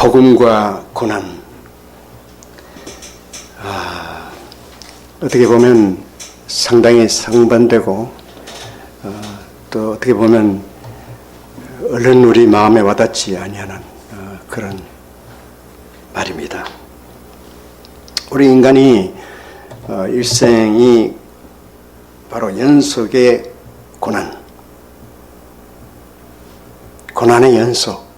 복음과 고난. 어떻게 보면 상당히 상반되고 또 어떻게 보면 얼른 우리 마음에 와닿지 아니하는 그런 말입니다. 우리 인간이 일생이 바로 연속의 고난의 연속.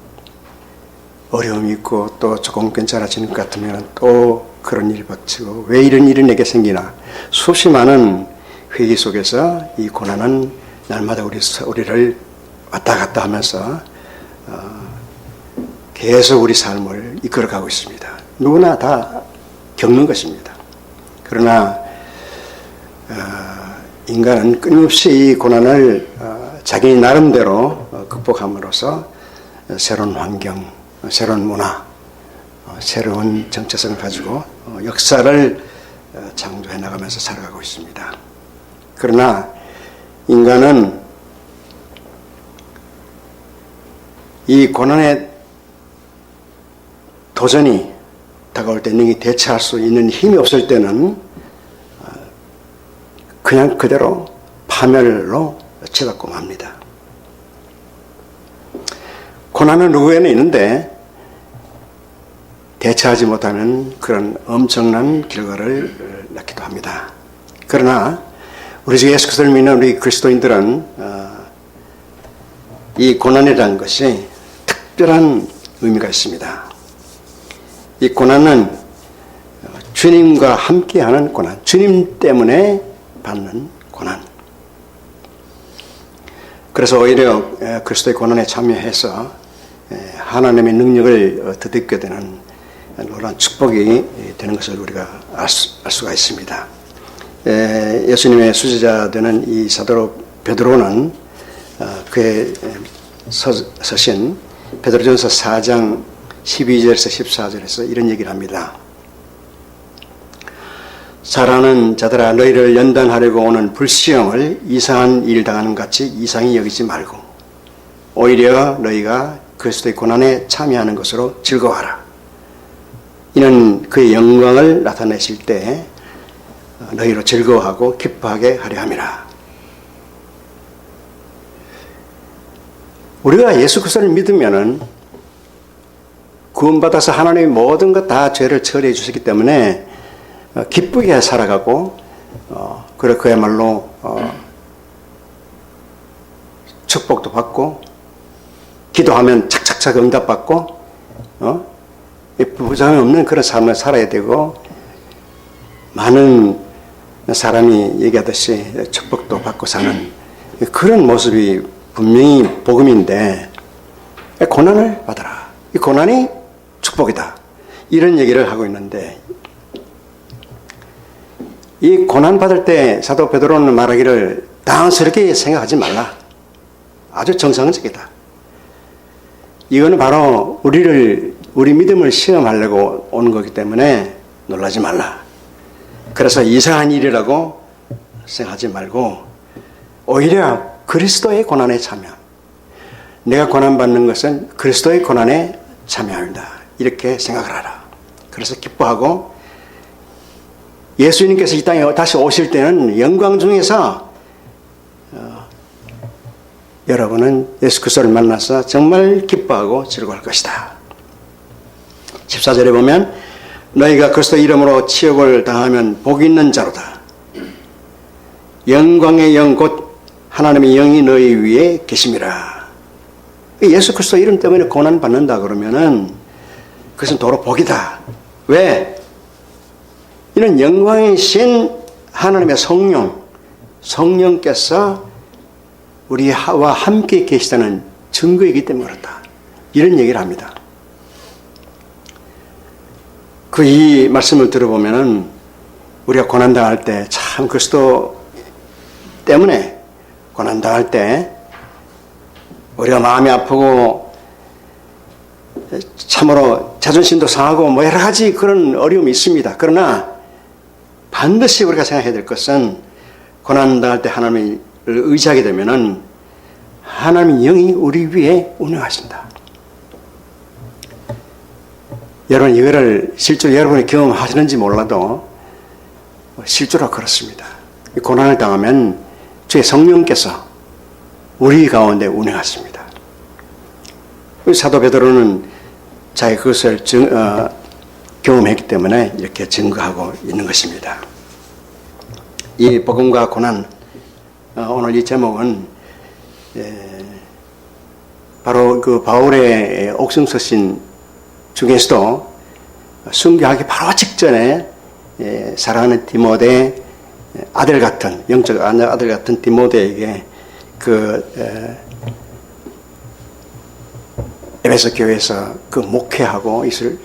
어려움이 있고 또 조금 괜찮아지는 것 같으면 또 그런 일이 닥치고 왜 이런 일이 내게 생기나 수없이 많은 회기 속에서 이 고난은 날마다 우리를 왔다 갔다 하면서 계속 우리 삶을 이끌어가고 있습니다. 누구나 다 겪는 것입니다. 그러나 인간은 끊임없이 이 고난을 자기 나름대로 극복함으로써 새로운 환경, 새로운 문화, 새로운 정체성을 가지고 역사를 창조해 나가면서 살아가고 있습니다. 그러나 인간은 이 고난의 도전이 다가올 때 능히 대처할 수 있는 힘이 없을 때는 그냥 그대로 파멸로 치닫고 맙니다. 고난은 누구에나 있는데 대처하지 못하면 그런 엄청난 결과를 낳기도 합니다. 그러나 우리 주 예수 그리스도를 믿는 우리 그리스도인들은 이 고난이라는 것이 특별한 의미가 있습니다. 이 고난은 주님과 함께하는 고난, 주님 때문에 받는 고난. 그래서 오히려 그리스도의 고난에 참여해서 하나님의 능력을 덧입게 되는 놀라운 축복이 되는 것을 우리가 알 수가 있습니다. 예수님의 수제자 되는 이 사도 베드로는 그의 서신 베드로전서 4장 12절에서 14절에서 이런 얘기를 합니다. 사랑하는 자들아, 너희를 연단하려고 오는 불시험을 이상한 일 당하는 같이 이상히 여기지 말고 오히려 너희가 그리스도의 고난에 참여하는 것으로 즐거워하라. 이는 그의 영광을 나타내실 때 너희로 즐거워하고 기뻐하게 하려 함이라. 우리가 예수 그리스도를 믿으면은 구원받아서 하나님이 모든 것 다 죄를 처리해 주셨기 때문에 기쁘게 살아가고 그래 그야말로 축복도 받고 기도하면 착착착 응답받고 부정이 없는 그런 삶을 살아야 되고 많은 사람이 얘기하듯이 축복도 받고 사는 그런 모습이 분명히 복음인데 고난을 받아라. 이 고난이 축복이다. 이런 얘기를 하고 있는데 이 고난 받을 때 사도 베드로는 말하기를 당황스럽게 생각하지 말라. 아주 정상적이다. 이거는 바로 우리 믿음을 시험하려고 오는 거기 때문에 놀라지 말라. 그래서 이상한 일이라고 생각하지 말고 오히려 그리스도의 고난에 참여. 내가 고난받는 것은 그리스도의 고난에 참여합니다. 이렇게 생각을 하라. 그래서 기뻐하고 예수님께서 이 땅에 다시 오실 때는 영광 중에서 여러분은 예수 그리스도를 만나서 정말 기뻐하고 즐거워할 것이다. 14절에 보면 너희가 그리스도 이름으로 치욕을 당하면 복이 있는 자로다. 영광의 영 곧 하나님의 영이 너희 위에 계심이라. 예수 그리스도 이름 때문에 고난 받는다 그러면은 그것은 도로 복이다. 왜? 이는 영광이신 하나님의 성령께서 우리와 함께 계시다는 증거이기 때문에 그렇다. 이런 얘기를 합니다. 이 말씀을 들어보면은 우리가 고난당할 때 참 그리스도 때문에 고난당할 때 우리가 마음이 아프고 참으로 자존심도 상하고 뭐 여러 가지 그런 어려움이 있습니다. 그러나 반드시 우리가 생각해야 될 것은 고난당할 때 하나님을 의지하게 되면은 하나님의 영이 우리 위에 운행하신다. 여러분 이거를 실제로 여러분이 경험하시는지 몰라도 실제로 그렇습니다. 고난을 당하면 주의 성령께서 우리 가운데 운행하십니다. 사도 베드로는 자기 그것을 경험했기 때문에 이렇게 증거하고 있는 것입니다. 이 복음과 고난, 오늘 이 제목은 바로 그 바울의 옥중서신 중에서도 순교하기 바로 직전에 사랑하는 디모데 아들 같은, 영적 아들 같은 디모데에게 에베소 교회에서 그 목회하고 있을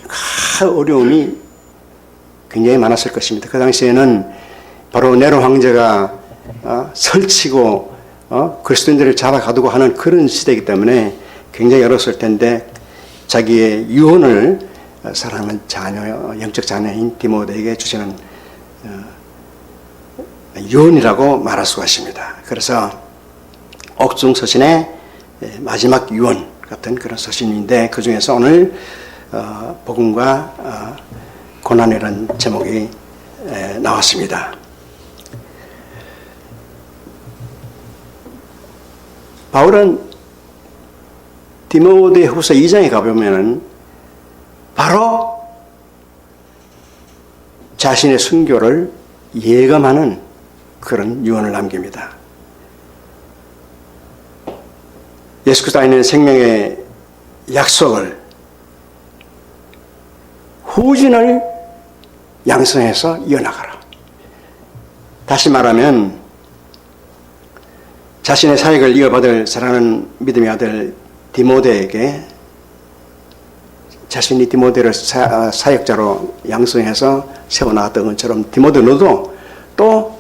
어려움이 굉장히 많았을 것입니다. 그 당시에는 바로 네로 황제가 설치고 그리스도인들을 잡아가두고 하는 그런 시대이기 때문에 굉장히 어려웠을 텐데 자기의 유언을 사랑하는 자녀, 영적 자녀인 디모데에게 주시는 유언이라고 말할 수가 있습니다. 그래서 옥중서신의 마지막 유언 같은 그런 서신인데 그 중에서 오늘 복음과 고난이라는 제목이 나왔습니다. 바울은 디모데후서 2장에 가보면은 바로 자신의 순교를 예감하는 그런 유언을 남깁니다. 예수 그리스도 안에 있는 생명의 약속을 후진을 양성해서 이어나가라. 다시 말하면 자신의 사역을 이어받을 사랑하는 믿음의 아들 디모데에게 자신이 디모데를 사역자로 양성해서 세워나갔던 것처럼 디모데 너도 또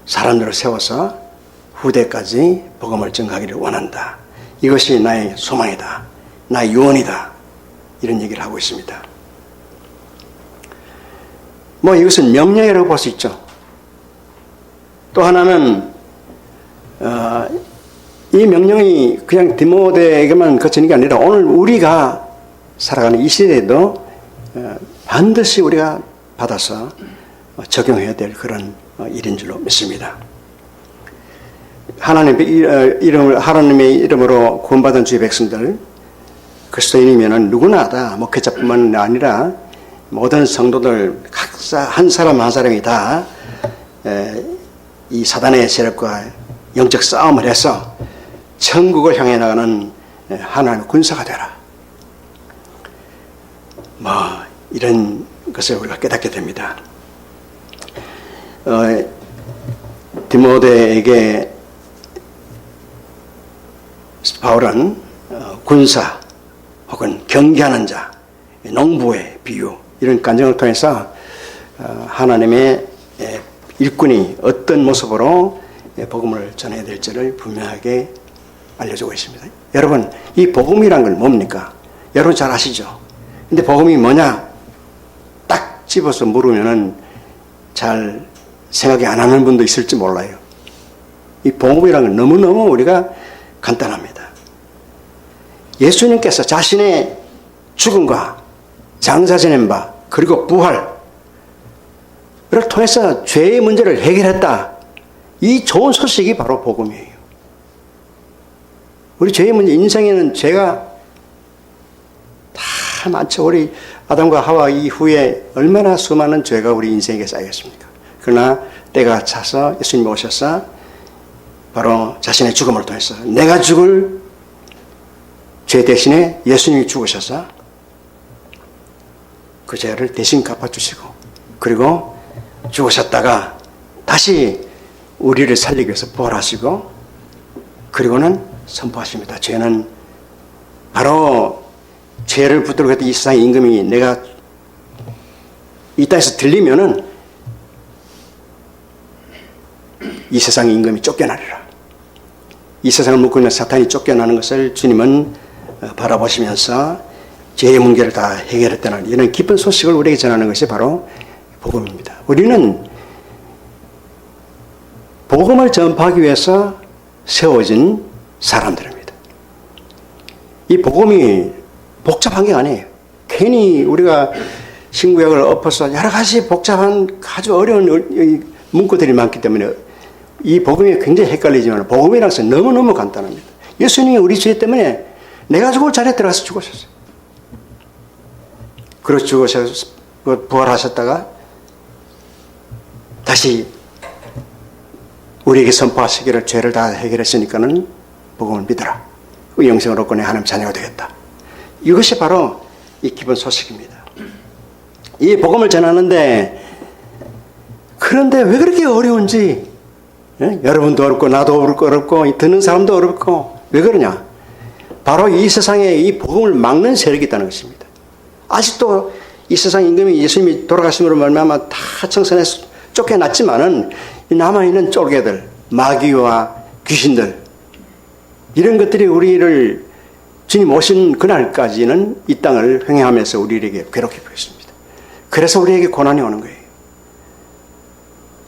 사람들을 세워서 후대까지 복음을 전가하기를 원한다. 이것이 나의 소망이다. 나의 유언이다. 이런 얘기를 하고 있습니다. 이것은 명령이라고 볼 수 있죠. 또 하나는 이 명령이 그냥 디모데에게만 거치는 게 아니라 오늘 우리가 살아가는 이 시대에도 반드시 우리가 받아서 적용해야 될 그런 일인 줄로 믿습니다. 하나님의 이름으로 구원받은 주의 백성들, 그리스도인이면 누구나 다 목회자뿐만 아니라 모든 성도들 각자 한 사람 한 사람이 다 이 사단의 세력과 영적 싸움을 해서 천국을 향해 나가는 하나님의 군사가 되라. 이런 것을 우리가 깨닫게 됩니다. 디모데에게 바울은 군사 혹은 경계하는 자, 농부의 비유 이런 간증을 통해서 하나님의 일꾼이 어떤 모습으로 복음을 전해야 될지를 분명하게 알려주고 있습니다. 여러분, 이 복음이란 건 뭡니까? 여러분 잘 아시죠? 근데 복음이 뭐냐? 딱 집어서 물으면은 잘 생각이 안 하는 분도 있을지 몰라요. 이 복음이란 건 너무너무 우리가 간단합니다. 예수님께서 자신의 죽음과 장사지낸 바 그리고 부활을 통해서 죄의 문제를 해결했다. 이 좋은 소식이 바로 복음이에요. 우리 죄의 문제, 인생에는 죄가 다 많죠. 우리 아담과 하와 이후에 얼마나 수많은 죄가 우리 인생에 쌓였습니까? 그러나 때가 차서 예수님이 오셔서 바로 자신의 죽음을 통해서 내가 죽을 죄 대신에 예수님이 죽으셔서 그 죄를 대신 갚아주시고 그리고 죽으셨다가 다시 우리를 살리기 위해서 부활하시고 그리고는 선포하십니다. 죄는 바로 죄를 붙들고 했던 이 세상의 임금이 내가 이 땅에서 들리면은 이 세상의 임금이 쫓겨나리라. 이 세상을 묶고 있는 사탄이 쫓겨나는 것을 주님은 바라보시면서 죄의 문제를 다 해결했다는 이런 기쁜 소식을 우리에게 전하는 것이 바로 복음입니다. 우리는 복음을 전파하기 위해서 세워진 사람들입니다. 이 복음이 복잡한 게 아니에요. 괜히 우리가 신구약을 엎어서 여러 가지 복잡한 아주 어려운 문구들이 많기 때문에 이 복음이 굉장히 헷갈리지만 복음이라는 것은 너무너무 간단합니다. 예수님이 우리 죄 때문에 내가 죽을 자리에 들어가서 죽으셨어요. 그렇게 죽으셔서 부활하셨다가 다시 우리에게 선포하시기를 죄를 다 해결했으니까는 복음을 믿어라. 영생을 얻고 내 하나님 자녀가 되겠다. 이것이 바로 이 기본 소식입니다. 이 복음을 전하는데 그런데 왜 그렇게 어려운지 여러분도 어렵고 나도 어렵고 듣는 사람도 어렵고 왜 그러냐? 바로 이 세상에 이 복음을 막는 세력이 있다는 것입니다. 아직도 이 세상 임금이 예수님이 돌아가심으로 말미암아 다 청산에 쫓겨났지만은 남아있는 쫄개들, 마귀와 귀신들 이런 것들이 우리를 주님 오신 그날까지는 이 땅을 횡행하면서 우리에게 괴롭히고 있습니다. 그래서 우리에게 고난이 오는 거예요.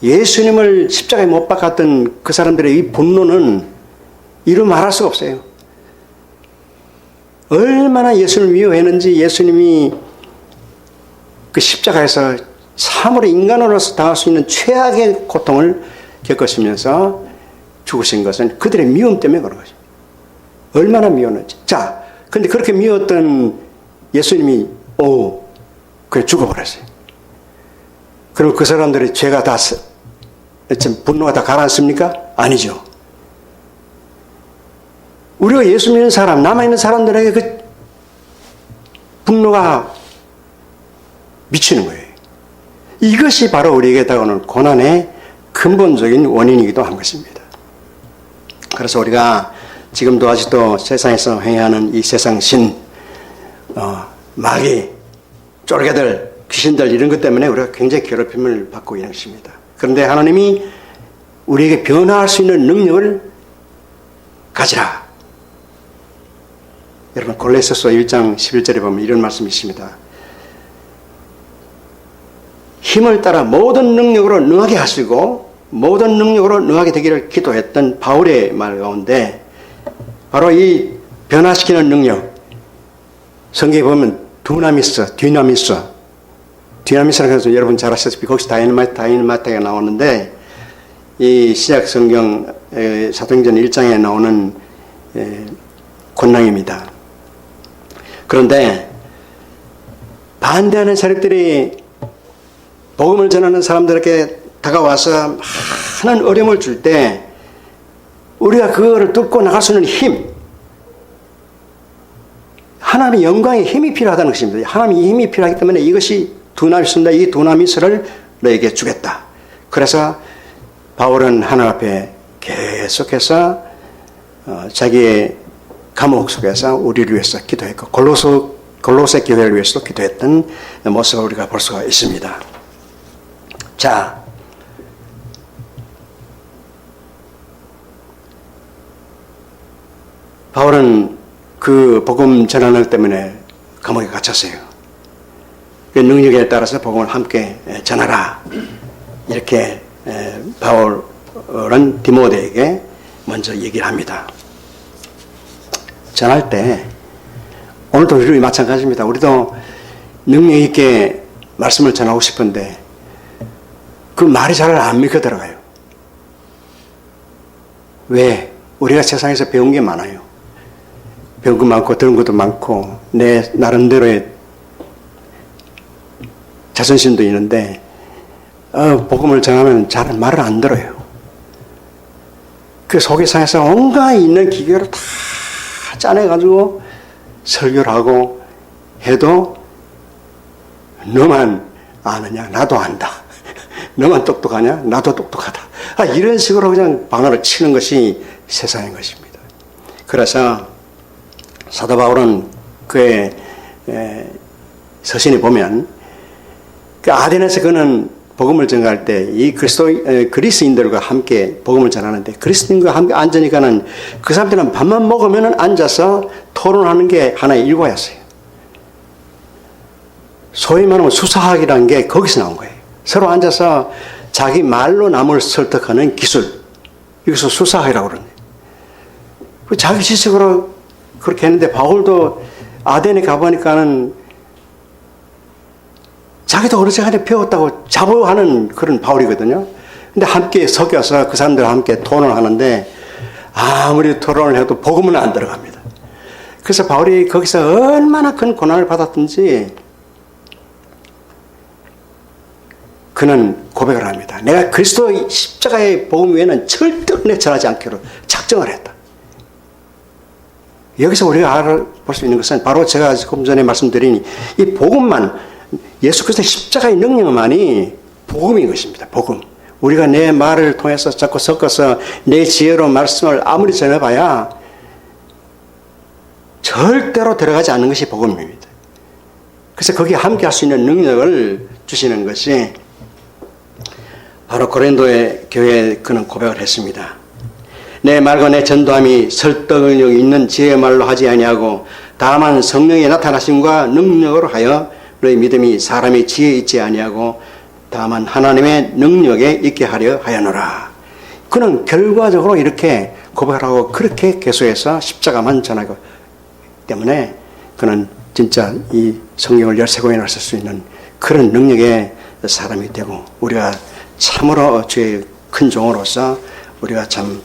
예수님을 십자가에 못 박았던 그 사람들의 이 분노는 이루 말할 수가 없어요. 얼마나 예수님을 미워했는지 예수님이 그 십자가에서 참으로 인간으로서 당할 수 있는 최악의 고통을 겪으시면서 죽으신 것은 그들의 미움 때문에 그런 것입니다. 얼마나 미웠는지. 자, 근데 그렇게 미웠던 예수님이 그냥 죽어버렸어요. 그럼 그 사람들의 죄가 다 분노가 다 가라앉습니까? 아니죠. 우리가 예수 믿는 사람, 남아있는 사람들에게 그 분노가 미치는 거예요. 이것이 바로 우리에게 다가오는 고난의 근본적인 원인이기도 한 것입니다. 그래서 우리가 지금도 아직도 세상에서 행하는 이 세상 신, 마귀, 쫄개들, 귀신들 이런 것 때문에 우리가 굉장히 괴롭힘을 받고 있는 것입니다. 그런데 하나님이 우리에게 변화할 수 있는 능력을 가지라. 여러분 골로새서 1장 11절에 보면 이런 말씀이 있습니다. 힘을 따라 모든 능력으로 능하게 하시고 모든 능력으로 능하게 되기를 기도했던 바울의 말 가운데 바로 이 변화시키는 능력 성경에 보면 디나미스라고 해서 여러분 잘 아시다시피 거기서 다이너마이트가 나오는데 이 신약 성경 사도행전 1장에 나오는 권능입니다. 그런데 반대하는 세력들이 복음을 전하는 사람들에게 다가와서 많은 어려움을 줄 때 우리가 그거를 뚫고 나갈 수 있는 힘, 하나님의 영광의 힘이 필요하다는 것입니다. 하나님의 힘이 필요하기 때문에 이것이 두나미스입니다. 이 두나미스를 너에게 주겠다. 그래서 바울은 하나님 앞에 계속해서 자기의 감옥 속에서 우리를 위해서 기도했고 골로새 교회를 위해서도 기도했던 모습을 우리가 볼 수가 있습니다. 자, 바울은 그 복음 전하는 때문에 감옥에 갇혔어요. 그 능력에 따라서 복음을 함께 전하라. 이렇게 바울은 디모데에게 먼저 얘기를 합니다. 전할 때 오늘도 우리 마찬가지입니다. 우리도 능력 있게 말씀을 전하고 싶은데 그 말이 잘 안 믿겨 들어가요. 왜? 우리가 세상에서 배운 게 많아요. 배운 거 많고 들은 것도 많고 내 나름대로의 자존심도 있는데 복음을 전하면 잘 말을 안 들어요. 그 속이상에서 온갖 있는 기계를 다 짜내가지고 설교를 하고 해도 너만 아느냐? 나도 안다. 너만 똑똑하냐? 나도 똑똑하다. 이런 식으로 그냥 방어를 치는 것이 세상인 것입니다. 그래서 사도 바울은 그의 서신에 보면 그 아덴에서 그는 복음을 전할 때 이 그리스인들과 함께 복음을 전하는데 그리스인과 함께 앉으니까는 그 사람들은 밥만 먹으면 앉아서 토론하는 게 하나의 일과였어요. 소위 말하면 수사학이라는 게 거기서 나온 거예요. 서로 앉아서 자기 말로 남을 설득하는 기술. 여기서 수사학이라고 그러네. 자기 지식으로 그렇게 했는데 바울도 아덴에 가보니까는 자기도 어느 시간에 배웠다고 자부하는 그런 바울이거든요. 근데 함께 섞여서 그 사람들과 함께 토론을 하는데 아무리 토론을 해도 복음은 안 들어갑니다. 그래서 바울이 거기서 얼마나 큰 고난을 받았든지 그는 고백을 합니다. 내가 그리스도 십자가의 복음 외에는 절대로 내 전하지 않기로 작정을 했다. 여기서 우리가 알아볼 수 있는 것은 바로 제가 조금 전에 말씀드린 이 복음만, 예수 그리스도의 십자가의 능력만이 복음인 것입니다. 복음. 우리가 내 말을 통해서 자꾸 섞어서 내 지혜로 말씀을 아무리 전해봐야 절대로 들어가지 않는 것이 복음입니다. 그래서 거기에 함께 할 수 있는 능력을 주시는 것이 바로 고린도의 교회에 그는 고백을 했습니다. 내 말과 내 전도함이 설득력 있는 지혜의 말로 하지 아니하고 다만 성령의 나타나심과 능력으로 하여 너희 믿음이 사람의 지혜에 있지 아니하고 다만 하나님의 능력에 있게 하려 하였노라. 그는 결과적으로 이렇게 고백을 하고 그렇게 계속해서 십자가만 전하기 때문에 그는 진짜 이 성경을 13권이나 쓸 수 있는 그런 능력의 사람이 되고 우리가 참으로 주의 큰 종으로서 우리가 참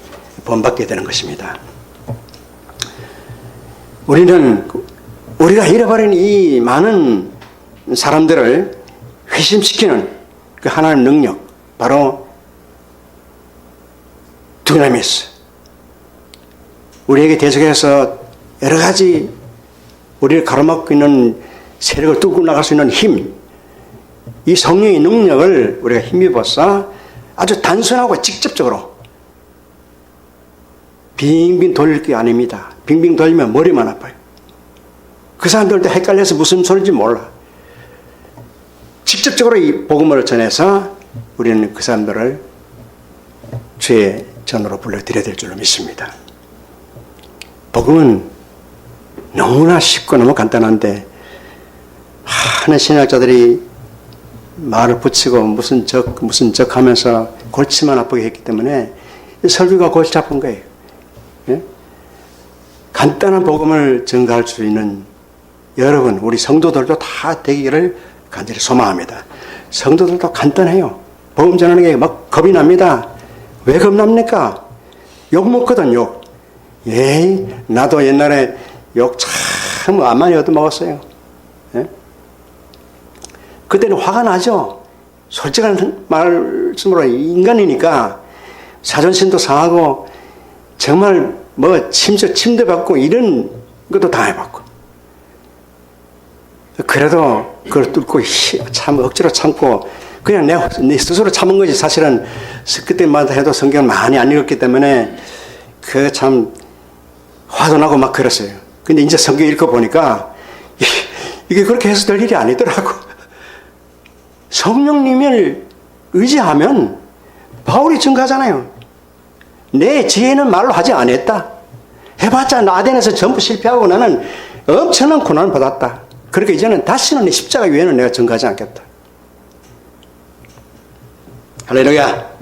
본받게 되는 것입니다. 우리가 잃어버린 이 많은 사람들을 회심시키는 그 하나님의 능력, 바로 두나미스. 우리에게 계속해서 여러 가지 우리를 가로막고 있는 세력을 뚫고 나갈 수 있는 힘, 이 성령의 능력을 우리가 힘입어서 아주 단순하고 직접적으로 빙빙 돌릴 게 아닙니다. 빙빙 돌리면 머리만 아파요. 그 사람들도 헷갈려서 무슨 소리인지 몰라. 직접적으로 이 복음을 전해서 우리는 그 사람들을 주의 전으로 불러드려야 될 줄로 믿습니다. 복음은 너무나 쉽고 너무 간단한데 많은 신학자들이 말을 붙이고 무슨 적 하면서 골치만 아프게 했기 때문에 설교가 골치 아픈 거예요. 예? 간단한 복음을 전가할 수 있는 여러분, 우리 성도들도 다 되기를 간절히 소망합니다. 성도들도 간단해요. 복음 전하는 게 막 겁이 납니다. 왜 겁납니까? 욕 먹거든, 욕. 나도 옛날에 욕 참 많이 얻어먹었어요. 예? 그때는 화가 나죠. 솔직한 말씀으로 인간이니까 자존심도 상하고 정말 심지어 침대 받고 이런 것도 당해봤고. 그래도 그걸 뚫고 억지로 참고 그냥 내 스스로 참은 거지. 사실은 그때마다 해도 성경을 많이 안 읽었기 때문에 그 참 화도 나고 막 그랬어요. 근데 이제 성경 읽어보니까 이게 그렇게 해서 될 일이 아니더라고. 성령님을 의지하면 바울이 증거하잖아요. 내 지혜는 말로 하지 않았다. 해봤자 아덴에서 전부 실패하고 나는 엄청난 고난을 받았다. 그러니까 이제는 다시는 내 십자가 위에는 내가 증거하지 않겠다. 할렐루야.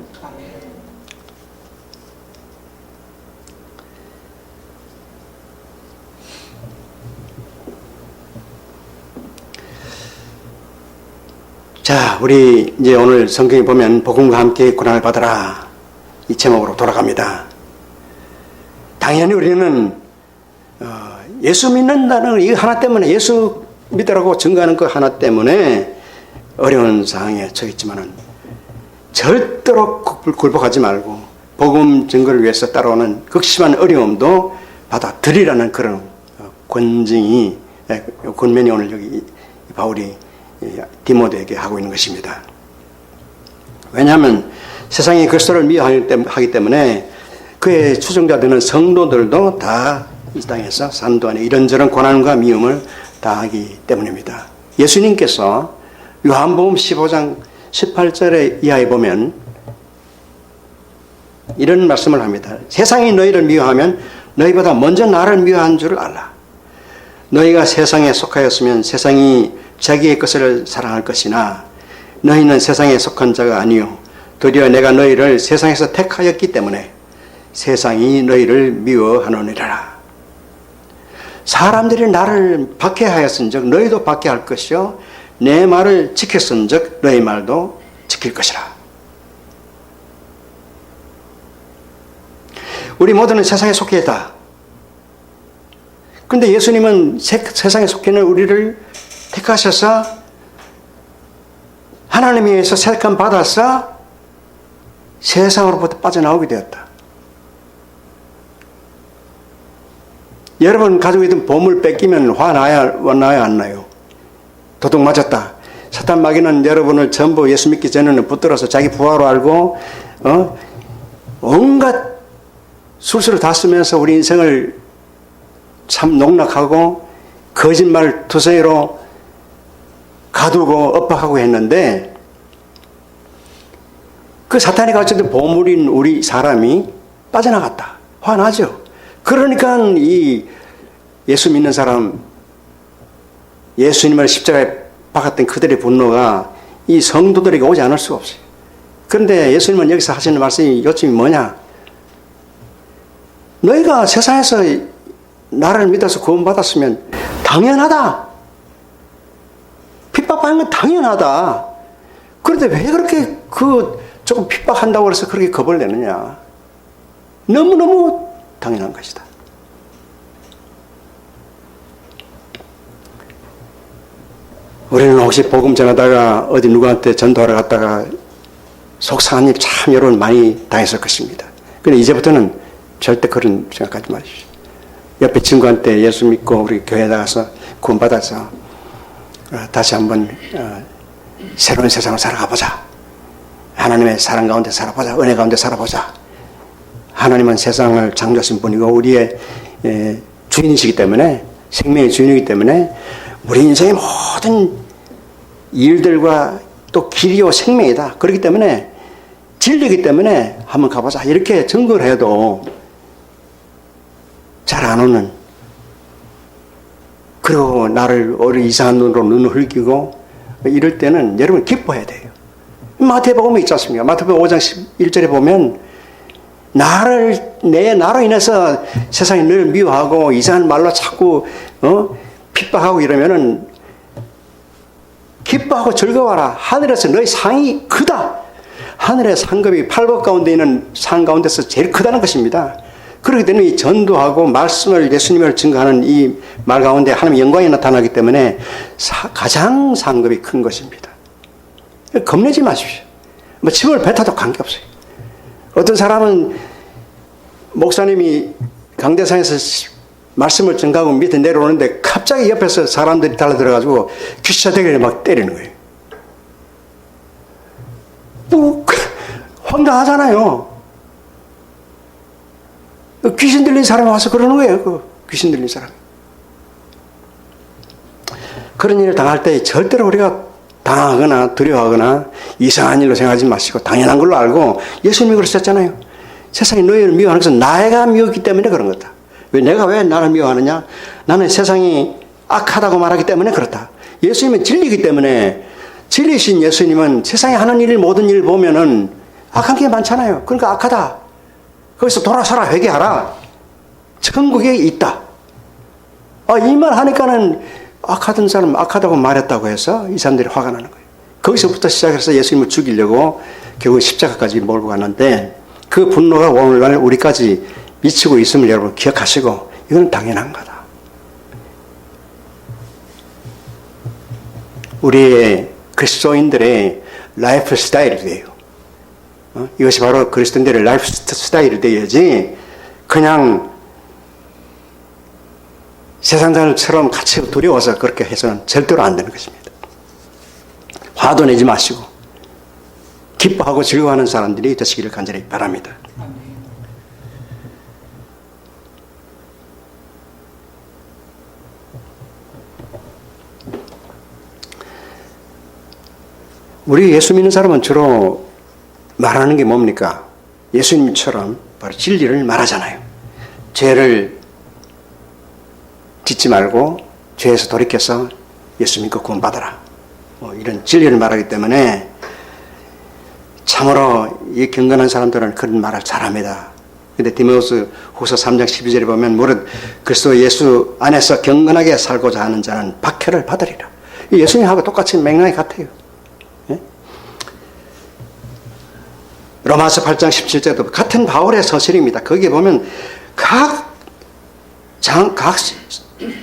자, 우리 이제 오늘 성경에 보면 복음과 함께 고난을 받아라 이 제목으로 돌아갑니다. 당연히 우리는 예수 믿는다는 이 하나 때문에, 예수 믿으라고 증거하는 그 하나 때문에 어려운 상황에 처했지만은 절대로 굴복하지 말고 복음 증거를 위해서 따라오는 극심한 어려움도 받아들이라는 그런 권면이 오늘 여기 바울이 디모데에게 하고 있는 것입니다. 왜냐하면 세상이 그리스도를 미워하기 때문에 그의 추종자되는 성도들도 다 이 땅에서 산도 안에 이런저런 고난과 미움을 당하기 때문입니다. 예수님께서 요한복음 15장 18절에 이하에 보면 이런 말씀을 합니다. 세상이 너희를 미워하면 너희보다 먼저 나를 미워한 줄을 알라. 너희가 세상에 속하였으면 세상이 자기의 것을 사랑할 것이나 너희는 세상에 속한 자가 아니요 도리어 내가 너희를 세상에서 택하였기 때문에 세상이 너희를 미워하노니라. 사람들이 나를 박해하였은즉 너희도 박해할 것이요 내 말을 지켰은즉 너희 말도 지킬 것이라. 우리 모두는 세상에 속해 있다. 그런데 예수님은 세상에 속해 있는 우리를 택하셔서 하나님에 의해서 택함 받아서 세상으로부터 빠져나오게 되었다. 여러분 가지고 있던 보물 뺏기면 화나야 안 나요? 도둑 맞았다. 사탄 마귀는 여러분을 전부 예수 믿기 전에는 붙들어서 자기 부하로 알고 온갖 술수를 다 쓰면서 우리 인생을 참 농락하고 거짓말 투성이로 가두고 엇박하고 했는데, 그 사탄이 가르쳐준 보물인 우리 사람이 빠져나갔다. 화나죠. 그러니까 이 예수 믿는 사람, 예수님을 십자가에 박았던 그들의 분노가 이 성도들에게 오지 않을 수가 없어요. 그런데 예수님은 여기서 하시는 말씀이 요점이 뭐냐? 너희가 세상에서 나를 믿어서 구원받았으면 당연하다. 핍박받는 건 당연하다. 그런데 왜 그렇게 조금 핍박한다고 해서 그렇게 겁을 내느냐? 너무너무 당연한 것이다. 우리는 혹시 복음 전하다가 어디 누구한테 전도하러 갔다가 속상한 일 참 여러분 많이 당했을 것입니다. 그런데 이제부터는 절대 그런 생각하지 마십시오. 옆에 친구한테 예수 믿고 우리 교회에 나가서 구원받아서 다시 한번 새로운 세상을 살아가보자. 하나님의 사랑 가운데 살아보자. 은혜 가운데 살아보자. 하나님은 세상을 창조하신 분이고 우리의 주인이시기 때문에, 생명의 주인이기 때문에 우리 인생의 모든 일들과 또 길이요 생명이다. 그렇기 때문에, 진리이기 때문에 한번 가보자. 이렇게 증거를 해도 잘 안 오는, 그리고 나를 어리 이상한 눈으로 눈을 흘기고 이럴 때는 여러분 기뻐해야 돼요. 마태복음에 있지 않습니까? 마태복음 5장 11절에 보면 나로 인해서 세상이 늘 미워하고 이상한 말로 자꾸 핍박하고 이러면은 기뻐하고 즐거워라. 하늘에서 너희 상이 크다. 하늘의 상급이 팔복 가운데 있는 상 가운데서 제일 크다는 것입니다. 그렇기 때문에 이 전도하고 말씀을, 예수님을 증거하는 이 말 가운데 하나님의 영광이 나타나기 때문에 가장 상급이 큰 것입니다. 겁내지 마십시오. 뭐 침을 뱉어도 관계없어요. 어떤 사람은 목사님이 강대상에서 말씀을 증가하고 밑에 내려오는데 갑자기 옆에서 사람들이 달라들어가지고 귀시자대기를 막 때리는 거예요. 뭐 황당하잖아요. 귀신 들린 사람이 와서 그러는 거예요. 그 귀신 들린 사람. 그런 일을 당할 때 절대로 우리가 당하거나 두려워하거나 이상한 일로 생각하지 마시고 당연한 걸로 알고, 예수님이 그러셨잖아요. 세상이 너희를 미워하는 것은 내가 미웠기 때문에 그런 거다. 내가 왜 나를 미워하느냐? 나는 세상이 악하다고 말하기 때문에 그렇다. 예수님은 진리이기 때문에, 진리신 예수님은 세상에 하는 일, 모든 일을 보면은 악한 게 많잖아요. 그러니까 악하다. 거기서 돌아서라, 회개하라. 천국에 있다. 이 말 하니까는 악하던 사람 악하다고 말했다고 해서 이 사람들이 화가 나는 거예요. 거기서부터 시작해서 예수님을 죽이려고 결국 십자가까지 몰고 갔는데, 그 분노가 오늘날 우리까지 미치고 있음을 여러분 기억하시고, 이건 당연한 거다. 우리의 그리스도인들의 라이프 스타일이 돼요. 이것이 바로 그리스도인들의 라이프 스타일이 되어야지, 그냥 세상 사람처럼 같이 두려워서 그렇게 해서는 절대로 안 되는 것입니다. 화도 내지 마시고 기뻐하고 즐거워하는 사람들이 되시기를 간절히 바랍니다. 우리 예수 믿는 사람은 주로 말하는 게 뭡니까? 예수님처럼 바로 진리를 말하잖아요. 죄를 짓지 말고 죄에서 돌이켜서 예수 믿고 구원받아라. 이런 진리를 말하기 때문에 참으로 이 경건한 사람들은 그런 말을 잘합니다. 근데 디모데후서 3장 12절에 보면 무릇 그리스도 예수 안에서 경건하게 살고자 하는 자는 박해를 받으리라. 예수님하고 똑같이 맥락이 같아요. 예? 로마서 8장 17절도 같은 바울의 서술입니다. 거기에 보면 각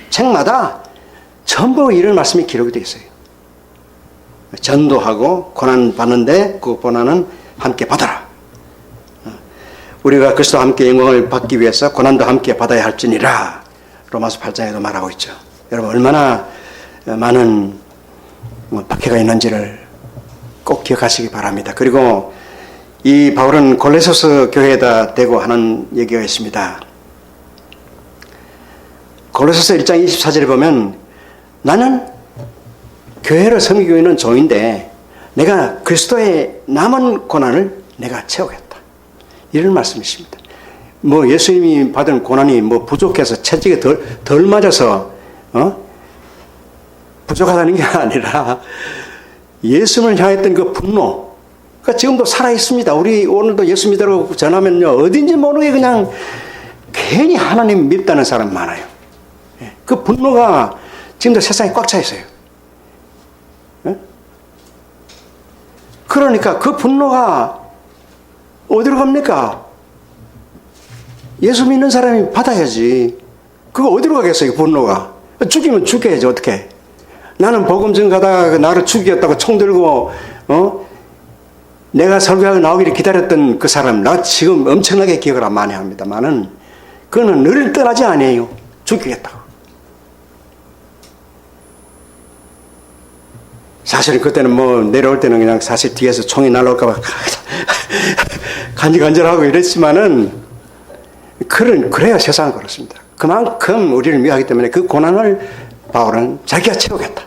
책마다 전부 이런 말씀이 기록이 되어 있어요. 전도하고 고난 받는데 그 고난은 함께 받아라. 우리가 그리스도와 함께 영광을 받기 위해서 고난도 함께 받아야 할지니라. 로마서 8장에도 말하고 있죠. 여러분 얼마나 많은 박해가 있는지를 꼭 기억하시기 바랍니다. 그리고 이 바울은 골로새서 교회에다 대고 하는 얘기가 있습니다. 골로새서 1장 24절에 보면 나는 교회를 섬기고 있는 종인데 내가 그리스도의 남은 고난을 내가 채우겠다. 이런 말씀이십니다. 뭐 예수님이 받은 고난이 뭐 부족해서 채찍에 덜 맞아서 부족하다는 게 아니라 예수님을 향했던 그 분노, 그러니까 지금도 살아 있습니다. 우리 오늘도 예수 믿으라고 전하면요 어딘지 모르게 그냥 괜히 하나님 밉다는 사람 많아요. 그 분노가 지금도 세상에 꽉 차 있어요. 그러니까 그 분노가 어디로 갑니까? 예수 믿는 사람이 받아야지. 그거 어디로 가겠어요, 분노가? 죽이면 죽여야지, 어떻게. 나는 복음 전가다가 나를 죽이겠다고 총 들고, 내가 설교하고 나오기를 기다렸던 그 사람, 나 지금 엄청나게 기억을 많이 합니다만은, 그거는 늘 떠나지 아니에요. 죽이겠다고. 사실은 그때는 뭐 내려올 때는 그냥 사실 뒤에서 총이 날아올까봐 간질간질하고 이랬지만은, 그래야 세상은 그렇습니다. 그만큼 우리를 미워하기 때문에 그 고난을 바울은 자기가 채우겠다.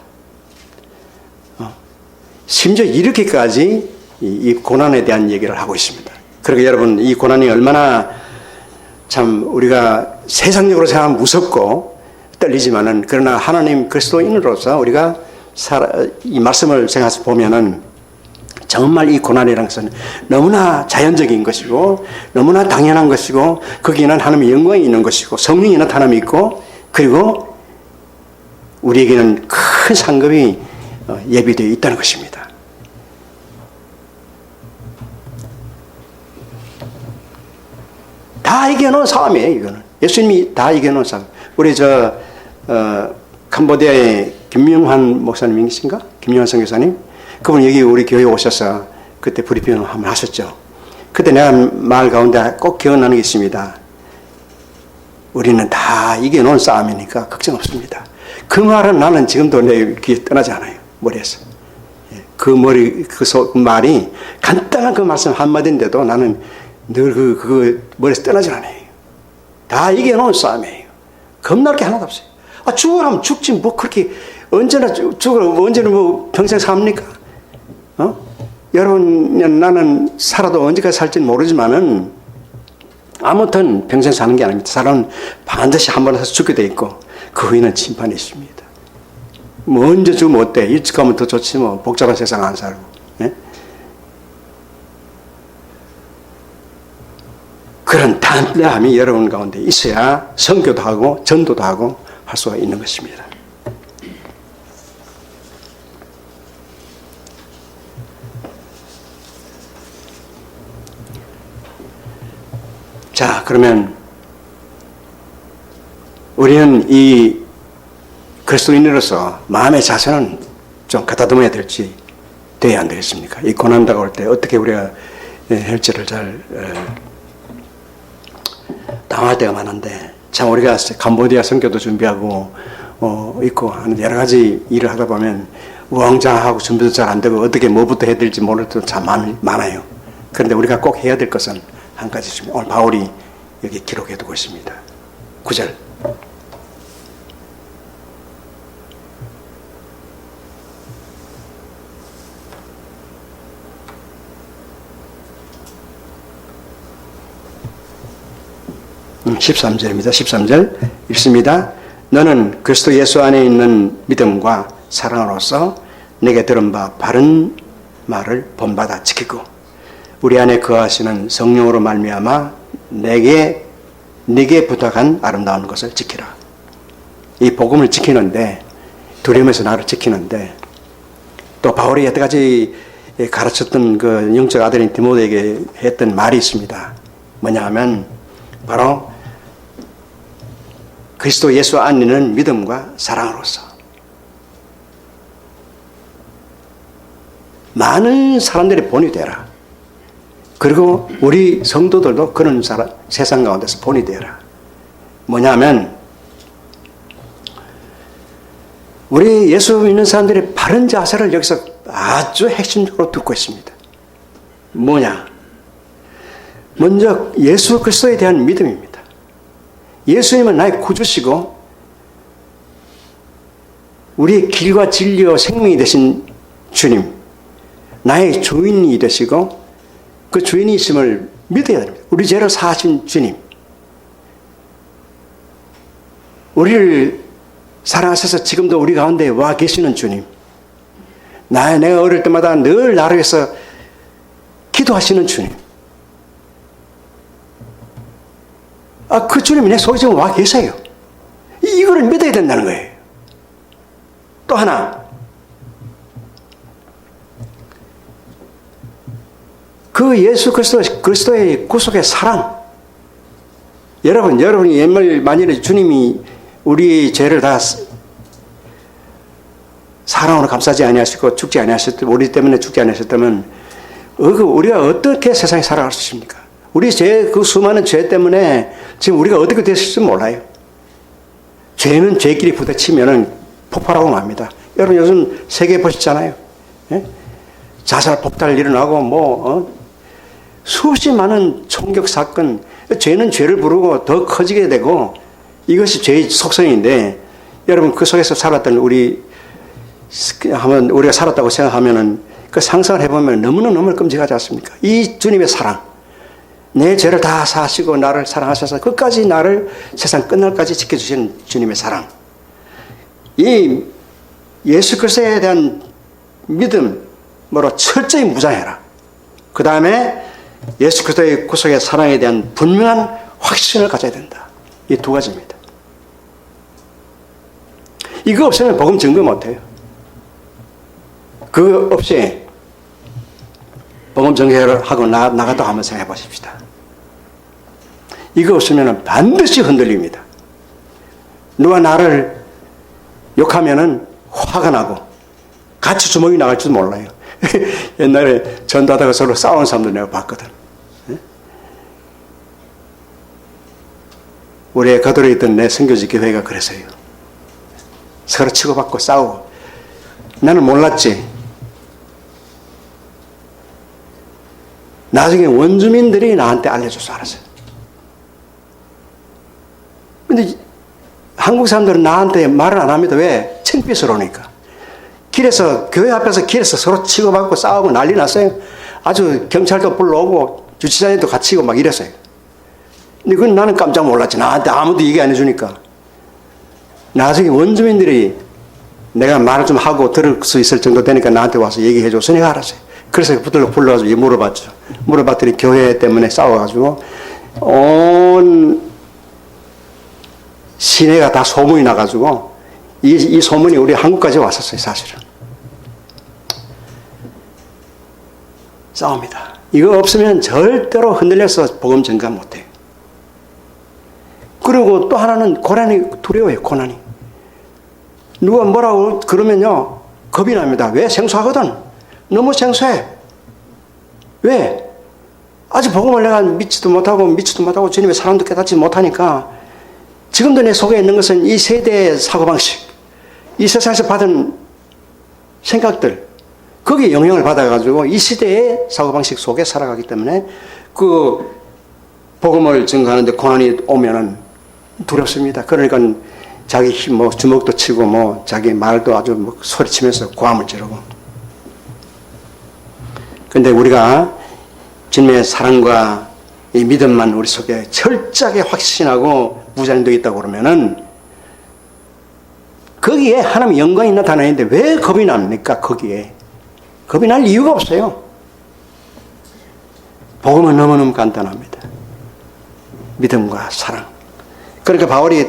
심지어 이렇게까지 이 고난에 대한 얘기를 하고 있습니다. 그러니까 여러분, 이 고난이 얼마나 참 우리가 세상적으로 생각하면 무섭고 떨리지만은, 그러나 하나님 그리스도인으로서 우리가 이 말씀을 생각해서 보면은 정말 이 고난이라는 것은 너무나 자연적인 것이고 너무나 당연한 것이고 거기에는 하나님의 영광이 있는 것이고 성령이 나타남이 있고 그리고 우리에게는 큰 상급이 예비되어 있다는 것입니다. 다 이겨놓은 싸움이에요. 이거는 예수님이 다 이겨놓은 싸움. 우리 캄보디아의 김명환 목사님이신가? 김명환 선교사님? 그분 여기 우리 교회에 오셔서 그때 브리핑을 한번 하셨죠. 그때 내가 말 가운데 꼭 기억나는 게 있습니다. 우리는 다 이겨놓은 싸움이니까 걱정 없습니다. 그 말은 나는 지금도 내 귀에 떠나지 않아요. 머리에서. 그 말이 간단한 그 말씀 한마디인데도 나는 늘 그 머리에서 떠나지 않아요. 다 이겨놓은 싸움이에요. 겁날 게 하나도 없어요. 죽으라면 죽지, 뭐 그렇게 언제나 언제는 뭐 평생 삽니까? 여러분, 나는 살아도 언제까지 살지는 모르지만은 아무튼 평생 사는 게 아닙니다. 사람은 반드시 한 번 해서 죽게 돼 있고 그 후에는 심판이 있습니다. 뭐 언제 죽으면 어때? 일찍 가면 더 좋지 뭐. 복잡한 세상 안 살고. 네? 그런 담대함이 여러분 가운데 있어야 선교도 하고 전도도 하고 할 수가 있는 것입니다. 자, 그러면 우리는 이 그리스도인으로서 마음의 자세는 좀 가다듬어야 될지 돼야 안 되겠습니까? 이 고난 다가올 때 어떻게 우리가 할지를 잘 당할 때가 많은데, 참 우리가 캄보디아 선교도 준비하고 있고 하는 여러 가지 일을 하다 보면 우왕좌왕하고 준비도 잘 안 되고 어떻게 뭐부터 해야 될지 모를 때도 참 많아요. 그런데 우리가 꼭 해야 될 것은 한 가지 있습니다. 오늘 바울이 여기 기록해 두고 있습니다. 9절. 음, 13절입니다. 13절 읽습니다. 너는 그리스도 예수 안에 있는 믿음과 사랑으로서 내게 들은 바 바른 말을 본받아 지키고 우리 안에 거하시는 성령으로 말미암아 네게 부탁한 아름다운 것을 지키라. 이 복음을 지키는데 두려움에서 나를 지키는데, 또 바울이 여태까지 가르쳤던 그 영적 아들인 디모데에게 했던 말이 있습니다. 뭐냐 하면 바로 그리스도 예수 안에 있는 믿음과 사랑으로서 많은 사람들이 본이 되라. 그리고 우리 성도들도 그런 세상 가운데서 본이 되라. 뭐냐면 우리 예수 믿는 사람들이 바른 자세를 여기서 아주 핵심적으로 듣고 있습니다. 뭐냐? 먼저 예수 그리스도에 대한 믿음입니다. 예수님은 나의 구주시고 우리의 길과 진리와 생명이 되신 주님, 나의 주인이 되시고 그 주인이심을 믿어야 됩니다. 우리 죄를 사하신 주님, 우리를 사랑하셔서 지금도 우리 가운데 와 계시는 주님, 내가 어릴 때마다 늘 나를 위해서 기도하시는 주님, 그 주님이 내 속에 지금 와 계세요. 이거를 믿어야 된다는 거예요. 또 하나, 그 예수 그리스도의 구속의 사랑. 여러분이 옛날 만일에 주님이 우리 죄를 다 사랑으로 감싸지 아니하시고 죽지 아니하셨다면, 우리 때문에 죽지 아니하셨다면 우리가 어떻게 세상에 살아갈 수 있습니까? 우리 그 수많은 죄 때문에 지금 우리가 어떻게 됐을지 몰라요. 죄는 죄끼리 부딪히면 폭발하고 맙니다. 여러분 요즘 세계 보시잖아요. 예? 자살 폭발 일어나고 수십 많은 총격 사건. 죄는 죄를 부르고 더 커지게 되고 이것이 죄의 속성인데, 여러분 그 속에서 살았던 우리가 살았다고 생각하면은 그 상상을 해보면 너무나 끔찍하지 않습니까? 이 주님의 사랑, 내 죄를 다 사하시고 나를 사랑하셔서 끝까지 나를 세상 끝날까지 지켜주시는 주님의 사랑, 이 예수 그리스도에 대한 믿음으로 철저히 무장해라. 그 다음에 예수 그리스도의 구속의 사랑에 대한 분명한 확신을 가져야 된다. 이 두 가지입니다. 이거 없으면 복음 증거 못해요. 그거 없이 복음 증거를 하고 나갔다 한번 생각해 보십시다. 이거 없으면 반드시 흔들립니다. 누가 나를 욕하면은 화가 나고 같이 주먹이 나갈지도 몰라요. 옛날에 전도하다가 서로 싸우는 사람들 내가 봤거든. 우리의 가도에 있던 내 선교지 교회가 그랬어요. 서로 치고받고 싸우고. 나는 몰랐지. 나중에 원주민들이 나한테 알려줘서 알았어요. 근데 한국 사람들은 나한테 말을 안 합니다. 왜? 창피스러우니까. 교회 앞에서 길에서 서로 치고받고 싸우고 난리 났어요. 아주 경찰도 불러오고 주치자님도 같이 오고 막 이랬어요. 근데 그건 나는 깜짝 놀랐지. 나한테 아무도 얘기 안 해주니까. 나중에 원주민들이 내가 말을 좀 하고 들을 수 있을 정도 되니까 나한테 와서 얘기해줘서 내가 알았어요. 그래서 붙들러 불러가지고 물어봤죠. 물어봤더니 교회 때문에 싸워가지고 온 시내가 다 소문이 나가지고 이 소문이 우리 한국까지 왔었어요. 사실은. 싸웁니다. 이거 없으면 절대로 흔들려서 복음 전가 못해요. 그리고 또 하나는 고난이 두려워요. 고난이. 누가 뭐라고 그러면요 겁이 납니다. 왜? 생소하거든. 너무 생소해. 왜? 아직 복음을 내가 믿지도 못하고 주님의 사랑도 깨닫지 못하니까 지금도 내 속에 있는 것은 이 세대의 사고방식, 이 세상에서 받은 생각들, 거기에 영향을 받아가지고 이 시대의 사고방식 속에 살아가기 때문에 그 복음을 증거하는데 고난이 오면은 두렵습니다. 그러니까 자기 힘, 주먹도 치고 자기 말도 아주 소리치면서 고함을 지르고. 근데 우리가 주님의 사랑과 이 믿음만 우리 속에 철저하게 확신하고 무장되어 있다고 그러면은 거기에 하나님의 영광이 나타나는데 왜 겁이 납니까? 거기에 겁이 날 이유가 없어요. 복음은 너무너무 간단합니다. 믿음과 사랑. 그러니까 바울이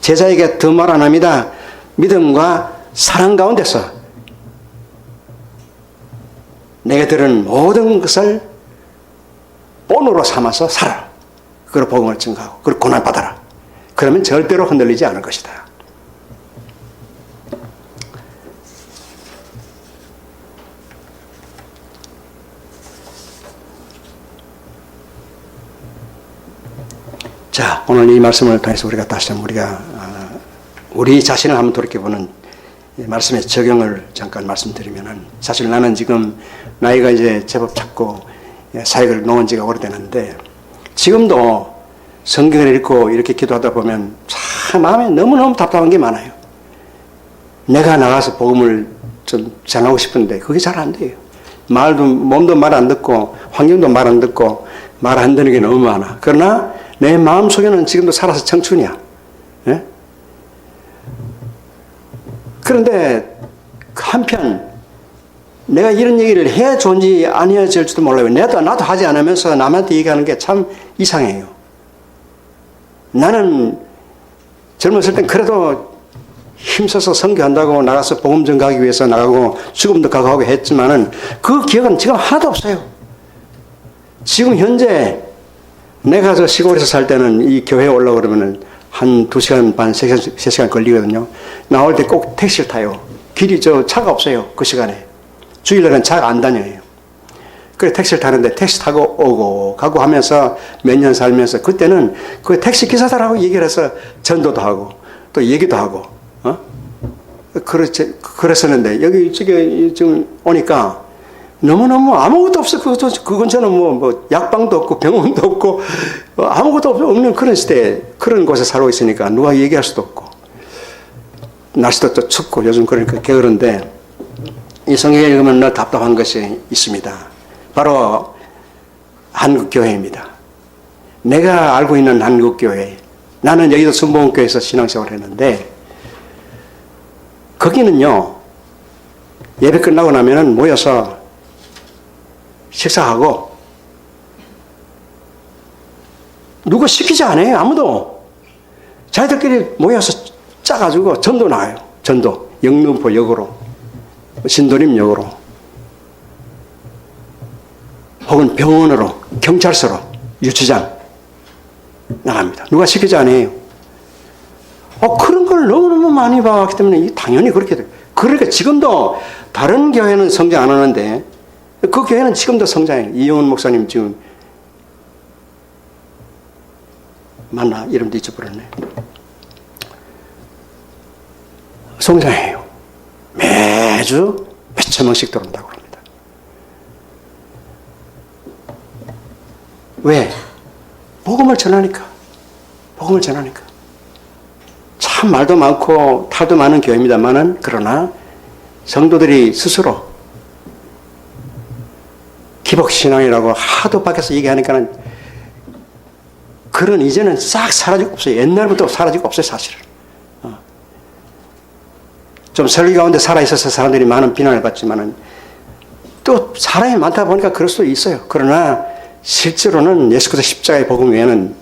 제자에게 더 말 안 합니다. 믿음과 사랑 가운데서 내게 들은 모든 것을 본으로 삼아서 살아. 그걸 복음을 증가하고 그걸 고난받아라. 그러면 절대로 흔들리지 않을 것이다. 자, 오늘 이 말씀을 통해서 우리가 다시 한번 우리 자신을 한번 돌이켜보는 말씀의 적용을 잠깐 말씀드리면은, 사실 나는 지금 나이가 이제 제법 찼고 사역을 놓은 지가 오래되는데, 지금도 성경을 읽고 이렇게 기도하다 보면 참 마음에 너무너무 답답한 게 많아요. 내가 나가서 복음을 좀 전하고 싶은데 그게 잘 안 돼요. 몸도 말 안 듣고 환경도 말 안 듣고 말 안 듣는 게 너무 많아. 그러나 내 마음속에는 지금도 살아서 청춘이야. 예? 그런데 한편 내가 이런 얘기를 해야 좋은지 안 해야 될지도 몰라요. 나도 하지 않으면서 남한테 얘기하는 게 참 이상해요. 나는 젊었을 땐 그래도 힘써서 선교한다고 나가서 복음 전가하기 위해서 나가고 죽음도 각오하고 했지만은 그 기억은 지금 하나도 없어요. 지금 현재 내가 저 시골에서 살 때는 이 교회에 올라오려면은 한 2시간 반, 3시간 걸리거든요. 나올 때 꼭 택시를 타요. 길이 차가 없어요. 그 시간에. 주일날은 차가 안 다녀요. 그래 택시를 타는데 택시 타고 오고 가고 하면서 몇 년 살면서 그때는 그 택시 기사들하고 얘기를 해서 전도도 하고 또 얘기도 하고 그랬었는데 여기 지금 오니까 너무너무 아무것도 없어. 그 근처는 뭐 약방도 없고 병원도 없고 아무것도 없는 그런 시대에 그런 곳에 살고 있으니까 누가 얘기할 수도 없고 날씨도 또 춥고 요즘 그러니까 게으른데 이 성경을 읽으면 늘 답답한 것이 있습니다. 바로 한국교회입니다. 내가 알고 있는 한국교회, 나는 여의도 순복음교회에서 신앙생활을 했는데 거기는요 예배 끝나고 나면은 모여서 식사하고 누구 시키지 않아요. 아무도. 자기들끼리 모여서 짜가지고 전도 나와요. 전도. 영등포 역으로 신도림 역으로 혹은 병원으로 경찰서로 유치장 나갑니다. 누가 시키지 않아요. 그런 걸 너무너무 많이 봐왔기 때문에 당연히 그렇게 돼요. 그러니까 지금도 다른 교회는 성장 안 하는데 그 교회는 지금도 성장해요. 이영훈 목사님 지금 맞나? 이름도 잊어버렸네. 성장해요. 매주 몇천 명씩 들어온다고 합니다. 왜? 복음을 전하니까. 복음을 전하니까. 참 말도 많고 탈도 많은 교회입니다만은 그러나 성도들이 스스로 기복신앙이라고 하도 밖에서 얘기하니까는 그런 이제는 싹 사라지고 없어요. 옛날부터 사라지고 없어요, 사실은. 좀 설교 가운데 살아있어서 사람들이 많은 비난을 받지만은 또 사람이 많다 보니까 그럴 수도 있어요. 그러나 실제로는 예수 그리스도 십자가의 복음 외에는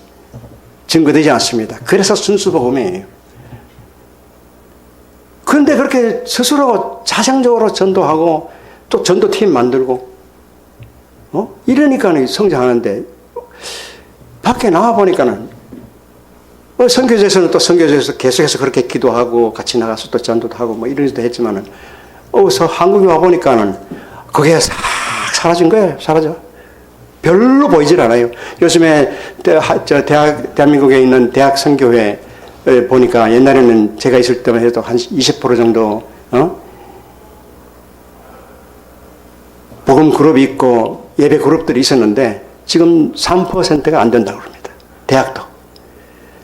증거되지 않습니다. 그래서 순수 복음이에요. 그런데 그렇게 스스로 자생적으로 전도하고 또 전도팀 만들고 이러니까 성장하는데 밖에 나와 보니까는 선교제에서는 또 선교제에서 계속해서 그렇게 기도하고 같이 나가서 또 전도도 하고 뭐 이런 일도 했지만은 한국에 와 보니까는 그게 싹 사라진 거예요. 사라져. 별로 보이질 않아요. 요즘에 대한민국에 있는 대학 선교회 보니까 옛날에는 제가 있을 때만 해도 한 20% 정도 복음 그룹이 있고 예배 그룹들이 있었는데 지금 3%가 안 된다고 합니다. 대학도.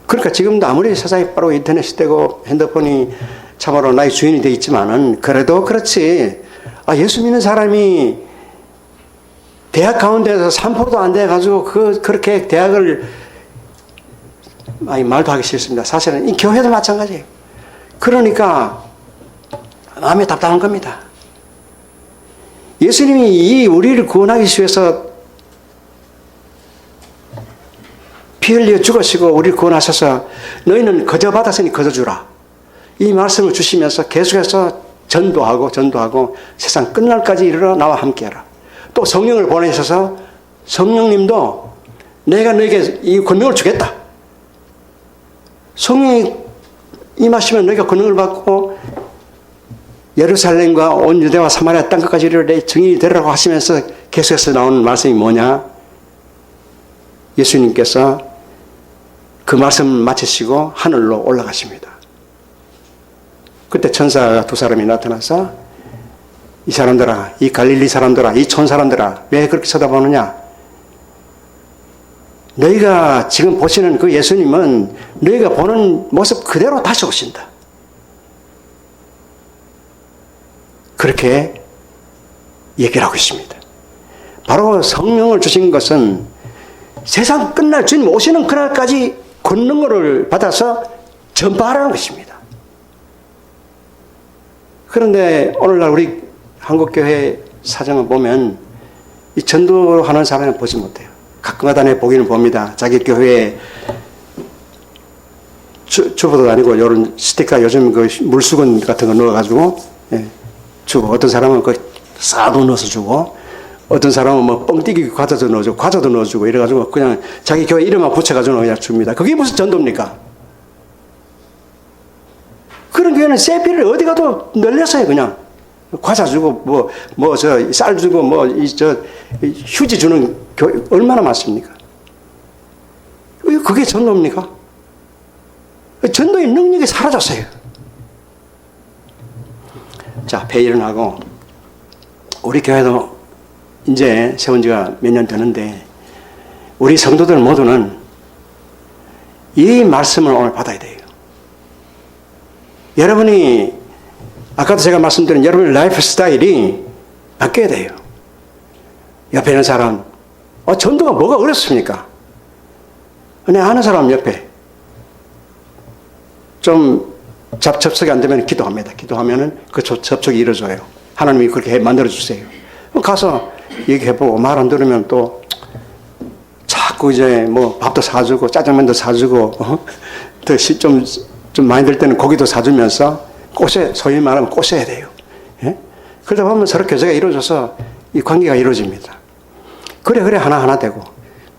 그러니까 지금도 아무리 세상이 빠르고 인터넷 시대고 핸드폰이 참으로 나의 주인이 되어 있지만은 그래도 그렇지. 예수 믿는 사람이 대학 가운데서 3%도 안 돼가지고 그렇게 대학을 말도 하기 싫습니다. 사실은 이 교회도 마찬가지예요. 그러니까 마음이 답답한 겁니다. 예수님이 우리를 구원하기 위해서 피 흘려 죽으시고 우리를 구원하셔서 너희는 거저 받았으니 거저 주라. 이 말씀을 주시면서 계속해서 전도하고 세상 끝날까지 이르러 나와 함께하라. 또 성령을 보내셔서 성령님도 내가 너에게 이 권능을 주겠다. 성령이 임하시면 너희가 권능을 받고 예루살렘과 온 유대와 사마리아 땅끝까지 이르러 내 증인이 되라고 하시면서 계속해서 나오는 말씀이 뭐냐? 예수님께서 그 말씀을 마치시고 하늘로 올라가십니다. 그때 천사가 두 사람이 나타나서 이 사람들아, 이 갈릴리 사람들아, 이 촌 사람들아, 왜 그렇게 쳐다보느냐? 너희가 지금 보시는 그 예수님은 너희가 보는 모습 그대로 다시 오신다. 그렇게 얘기를 하고 있습니다. 바로 성령을 주신 것은 세상 끝날 주님 오시는 그날까지 권능을 받아서 전파하라는 것입니다. 그런데 오늘날 우리 한국교회 사정을 보면 이 전도하는 사람은 보지 못해요. 가끔가다 내 보기는 봅니다. 자기 교회에 주보도 아니고 이런 스티커 요즘 그 물수건 같은 거 넣어가지고 주고, 어떤 사람은 그 쌀도 넣어서 주고, 어떤 사람은 뭐 뻥튀기 과자도 넣어주고, 과자도 넣어주고 이래가지고 그냥 자기 교회 이름만 붙여가지고 그냥 줍니다. 그게 무슨 전도입니까? 그런 교회는 세피를 어디 가도 널렸어요. 그냥 과자 주고 쌀 주고 휴지 주는 교회 얼마나 많습니까? 그게 전도입니까? 전도의 능력이 사라졌어요. 자, 회의를 하고 우리 교회도 이제 세운 지가 몇 년 되는데 우리 성도들 모두는 이 말씀을 오늘 받아야 돼요. 여러분이 아까도 제가 말씀드린 여러분의 라이프 스타일이 바뀌어야 돼요. 옆에 있는 사람, 전도가 뭐가 어렵습니까? 내가 아는 사람 옆에 좀 접촉이 안 되면 기도합니다. 기도하면은 그 접촉이 이루어져요. 하나님이 그렇게 만들어 주세요. 가서 얘기해보고 말 안 들으면 또 자꾸 이제 뭐 밥도 사주고 짜장면도 사주고 좀 많이 들 때는 고기도 사주면서 소위 말하면 꼬셔야 돼요. 예? 그러다 보면 서로 교제가 이루어져서 이 관계가 이루어집니다. 그래 하나 되고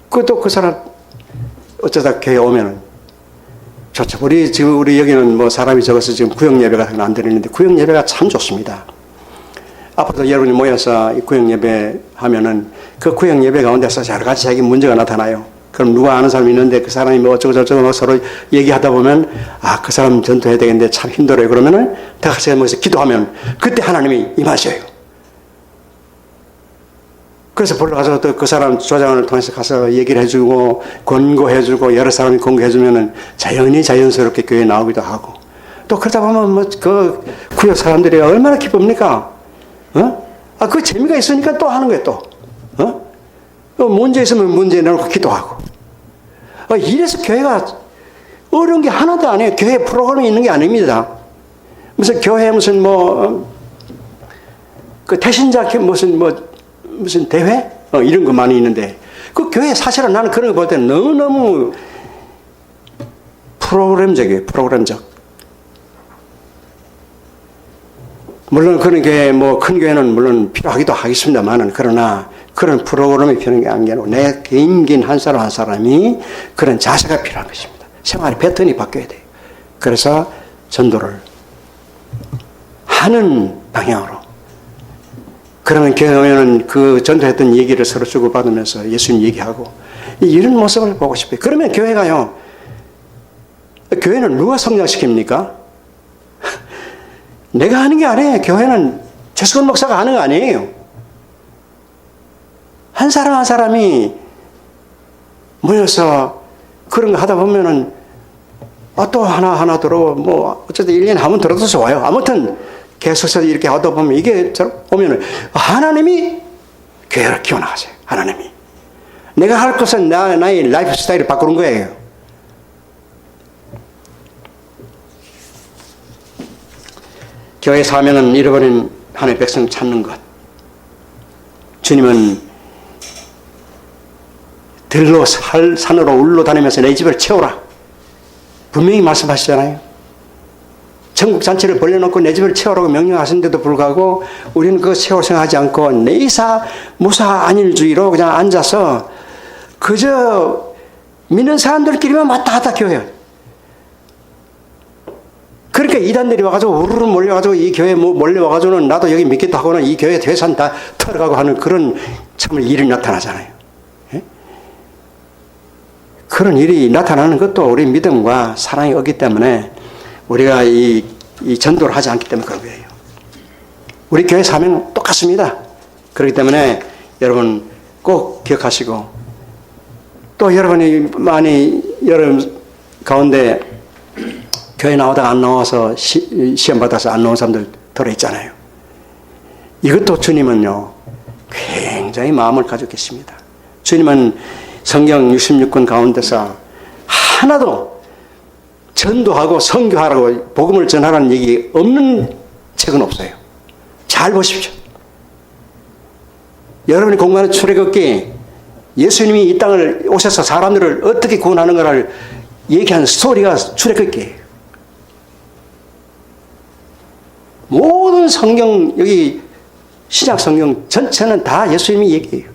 또 그 사람 어쩌다 교회 오면은 좋죠. 우리 여기는 뭐 사람이 적어서 지금 구역 예배 같은 거 안 드리는데 구역 예배가 참 좋습니다. 앞으로 여러분이 모여서 구역 예배 하면은 그 구역 예배 가운데서 여러 가지 자기 문제가 나타나요. 그럼 누가 아는 사람이 있는데 그 사람이 뭐 어쩌고 서로 얘기하다 보면 그 사람 전도해야 되겠는데 참 힘들어요. 그러면은 다 같이 모여서 기도하면 그때 하나님이 임하셔요. 그래서 불러가서 또 그 사람 조장을 통해서 가서 얘기를 해주고 권고해주고 여러 사람이 권고해주면은 자연스럽게 교회에 나오기도 하고 또 그러다 보면 그 구역 사람들이 얼마나 기쁩니까? 그 재미가 있으니까 또 하는 거예요. 또 문제 있으면 문제 내놓고 기도하고 이래서 교회가 어려운 게 하나도 아니에요. 교회 프로그램이 있는 게 아닙니다. 무슨 교회 그 태신자 무슨 대회? 이런 거 많이 있는데 그 교회 사실은 나는 그런 거 볼 때 너무너무 프로그램적이에요. 프로그램적. 물론 그런 교회 큰 교회는 물론 필요하기도 하겠습니다만은 그러나 그런 프로그램이 필요한 게 아니고 내 개인 한 사람 한 사람이 그런 자세가 필요한 것입니다. 생활의 패턴이 바뀌어야 돼요. 그래서 전도를 하는 방향으로. 그러면 교회 오면은 그 전도했던 얘기를 서로 주고받으면서 예수님 얘기하고 이런 모습을 보고 싶어요. 그러면 교회가요. 교회는 누가 성장시킵니까? 내가 하는 게 아니에요. 교회는 최수근 목사가 하는 거 아니에요. 한 사람 한 사람이 모여서 그런 거 하다 보면은 또 하나 들어 어쨌든 1년에 한 번 들어도 좋아요. 아무튼 계속해서 이렇게 하다 보면 이게 보면은 하나님이 교회를 키워나가세요. 하나님이. 내가 할 것은 나의 라이프 스타일을 바꾸는 거예요. 교회 사명은 잃어버린 하나님의 백성 찾는 것. 주님은 들로 산으로 울러 다니면서 내 집을 채우라. 분명히 말씀하시잖아요. 전국 잔치를 벌려놓고 내 집을 채우라고 명령하신데도 불구하고 우리는 그거 채울 생각하지 않고 내사 무사 안일주의로 그냥 앉아서 그저 믿는 사람들끼리만 왔다 갔다 교회. 그러니까 이단들이 와가지고 우르르 몰려가지고 이 교회에 몰려와가지고는 나도 여기 믿겠다 하고는 이 교회 대산 다 털어가고 하는 그런 참 일이 나타나잖아요. 예? 그런 일이 나타나는 것도 우리 믿음과 사랑이 없기 때문에 우리가 이 전도를 하지 않기 때문에 그런 거예요. 우리 교회 사명은 똑같습니다. 그렇기 때문에 여러분 꼭 기억하시고 또 여러분이 여러분 가운데 교회 나오다가 안 나와서 시험 받아서 안 나온 사람들 들어있잖아요. 이것도 주님은요 굉장히 마음을 가지고 계십니다. 주님은 성경 66권 가운데서 하나도 전도하고 선교하라고 복음을 전하라는 얘기 없는 책은 없어요. 잘 보십시오. 여러분이 공부하는 출애굽기 예수님이 이 땅을 오셔서 사람들을 어떻게 구원하는 것을 얘기한 스토리가 출애굽기예요. 모든 성경 여기 신약 성경 전체는 다 예수님이 얘기해요.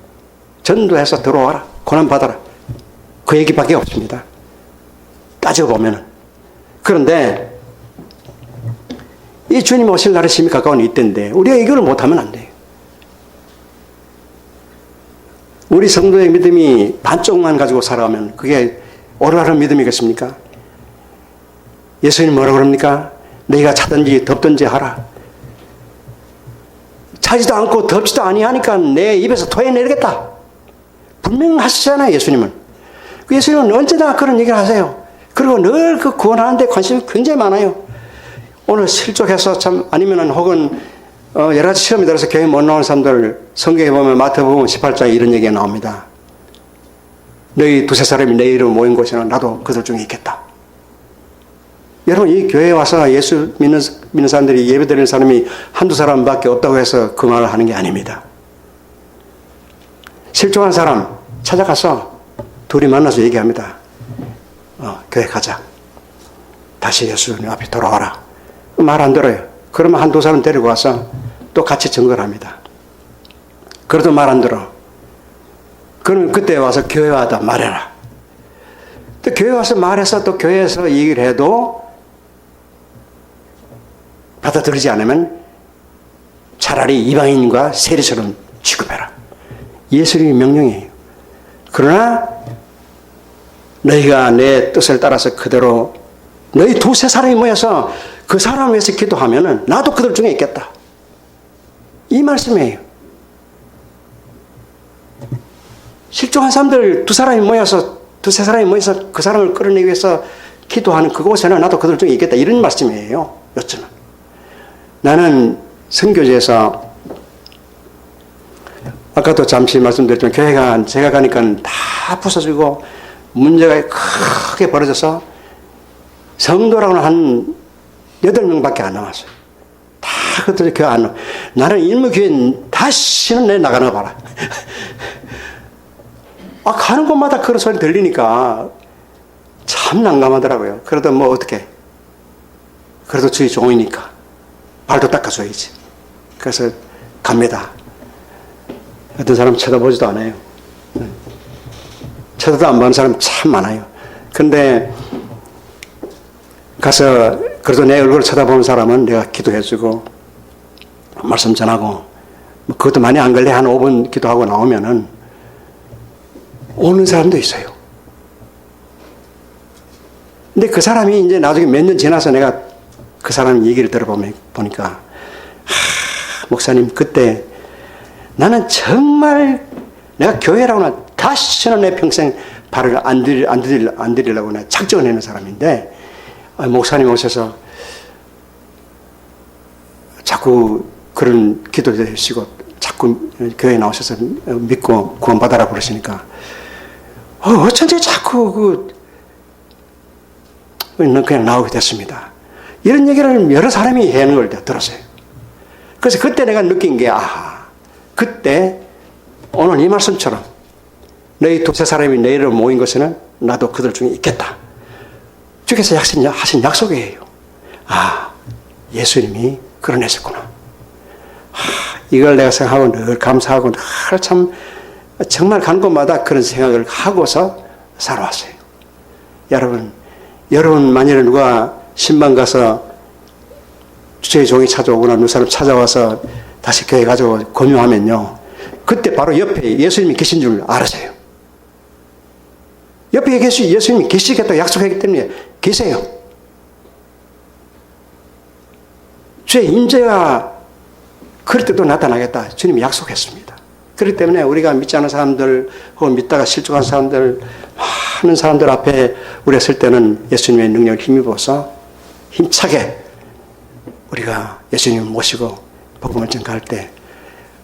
전도해서 들어와라. 고난받아라. 그 얘기밖에 없습니다. 따지고 보면은. 그런데 이 주님 오실 날의 심히 가까운 이때인데 우리가 이걸 못하면 안 돼요. 우리 성도의 믿음이 반쪽만 가지고 살아가면 그게 올바른 믿음이겠습니까? 예수님 뭐라고 그럽니까? 너희가 차든지 덥든지 하라. 차지도 않고 덥지도 아니하니까 내 입에서 토해내리겠다. 분명히 하시잖아요, 예수님은. 예수님은 언제나 그런 얘기를 하세요. 그리고 늘 그 구원하는 데 관심이 굉장히 많아요. 오늘 실족해서 참 아니면은 혹은 여러 가지 시험이 들어서 교회 못 나오는 사람들 성경에 보면 마태복음 18장에 이런 얘기가 나옵니다. 너희 두세 사람이 내 이름 모인 곳에는 나도 그들 중에 있겠다. 여러분 이 교회에 와서 예수 믿는 사람들이 예배드리는 사람이 한두 사람밖에 없다고 해서 그 말을 하는 게 아닙니다. 실족한 사람 찾아가서 둘이 만나서 얘기합니다. 교회 가자. 다시 예수님 앞에 돌아와라. 말 안 들어요. 그러면 한두 사람 데리고 와서 또 같이 증거를 합니다. 그래도 말 안 들어. 그러면 그때 와서 교회 와다 말해라. 또 교회 와서 말해서 또 교회에서 얘기를 해도 받아들이지 않으면 차라리 이방인과 세리처럼 취급해라. 예수님의 명령이에요. 그러나 너희가 내 뜻을 따라서 그대로 너희 두세 사람이 모여서 그 사람을 위해서 기도하면은 나도 그들 중에 있겠다. 이 말씀이에요. 실종한 사람들 두세 사람이 모여서 그 사람을 끌어내기 위해서 기도하는 그곳에는 나도 그들 중에 있겠다. 이런 말씀이에요. 요즘은. 나는 선교지에서 아까도 잠시 말씀드렸지만 교회가 제가 가니까 다 부서지고 문제가 크게 벌어져서 성도라고는 한 8명밖에 안 남았어요. 다 그들이 교회 안 나와. 나는 일무교회 다시는 내 나가나 봐라. 가는 곳마다 그런 소리 들리니까 참 난감하더라고요. 그래도 뭐 어떻게. 그래도 주의 종이니까 발도 닦아줘야지. 그래서 갑니다. 어떤 사람 쳐다보지도 않아요. 쳐다도 안 보는 사람 참 많아요. 근데 가서 그래도 내 얼굴을 쳐다보는 사람은 내가 기도해주고 말씀 전하고 그것도 많이 안 걸려 한 5분 기도하고 나오면은 오는 사람도 있어요. 근데 그 사람이 이제 나중에 몇 년 지나서 내가 그 사람 얘기를 들어보니까 목사님 그때 나는 정말 내가 교회라고는 다시는 내 평생 발을 안 들이려고 내가 작정을 해놓은 사람인데 목사님 오셔서 자꾸 그런 기도를 해주시고 자꾸 교회에 나오셔서 믿고 구원받아라 그러시니까 어쩐지 자꾸 그냥 나오게 됐습니다. 이런 얘기를 여러 사람이 하는 걸 들었어요. 그래서 그때 내가 느낀 게 그때 오늘 이 말씀처럼 너희 두세 사람이 내 이름을 모인 것에는 나도 그들 중에 있겠다. 주께서 하신 약속이에요. 예수님이 끌어내셨구나. 이걸 내가 생각하고 늘 감사하고 늘 참 정말 간 곳마다 그런 생각을 하고서 살아왔어요. 여러분 만일에 누가 신방 가서 주의 종이 찾아오거나 누구 사람 찾아와서 다시 교회 가지고 권유하면요, 그때 바로 옆에 예수님이 계신 줄 알으세요. 옆에 예수님이 계시겠다고 약속했기 때문에 계세요. 주의 임재가 그럴 때도 나타나겠다 주님이 약속했습니다. 그렇기 때문에 우리가 믿지 않은 사람들 혹은 믿다가 실족한 사람들, 많은 사람들 앞에 우리가 설 때는 예수님의 능력을 힘입어서 힘차게 우리가 예수님을 모시고 복음을 전가할 때,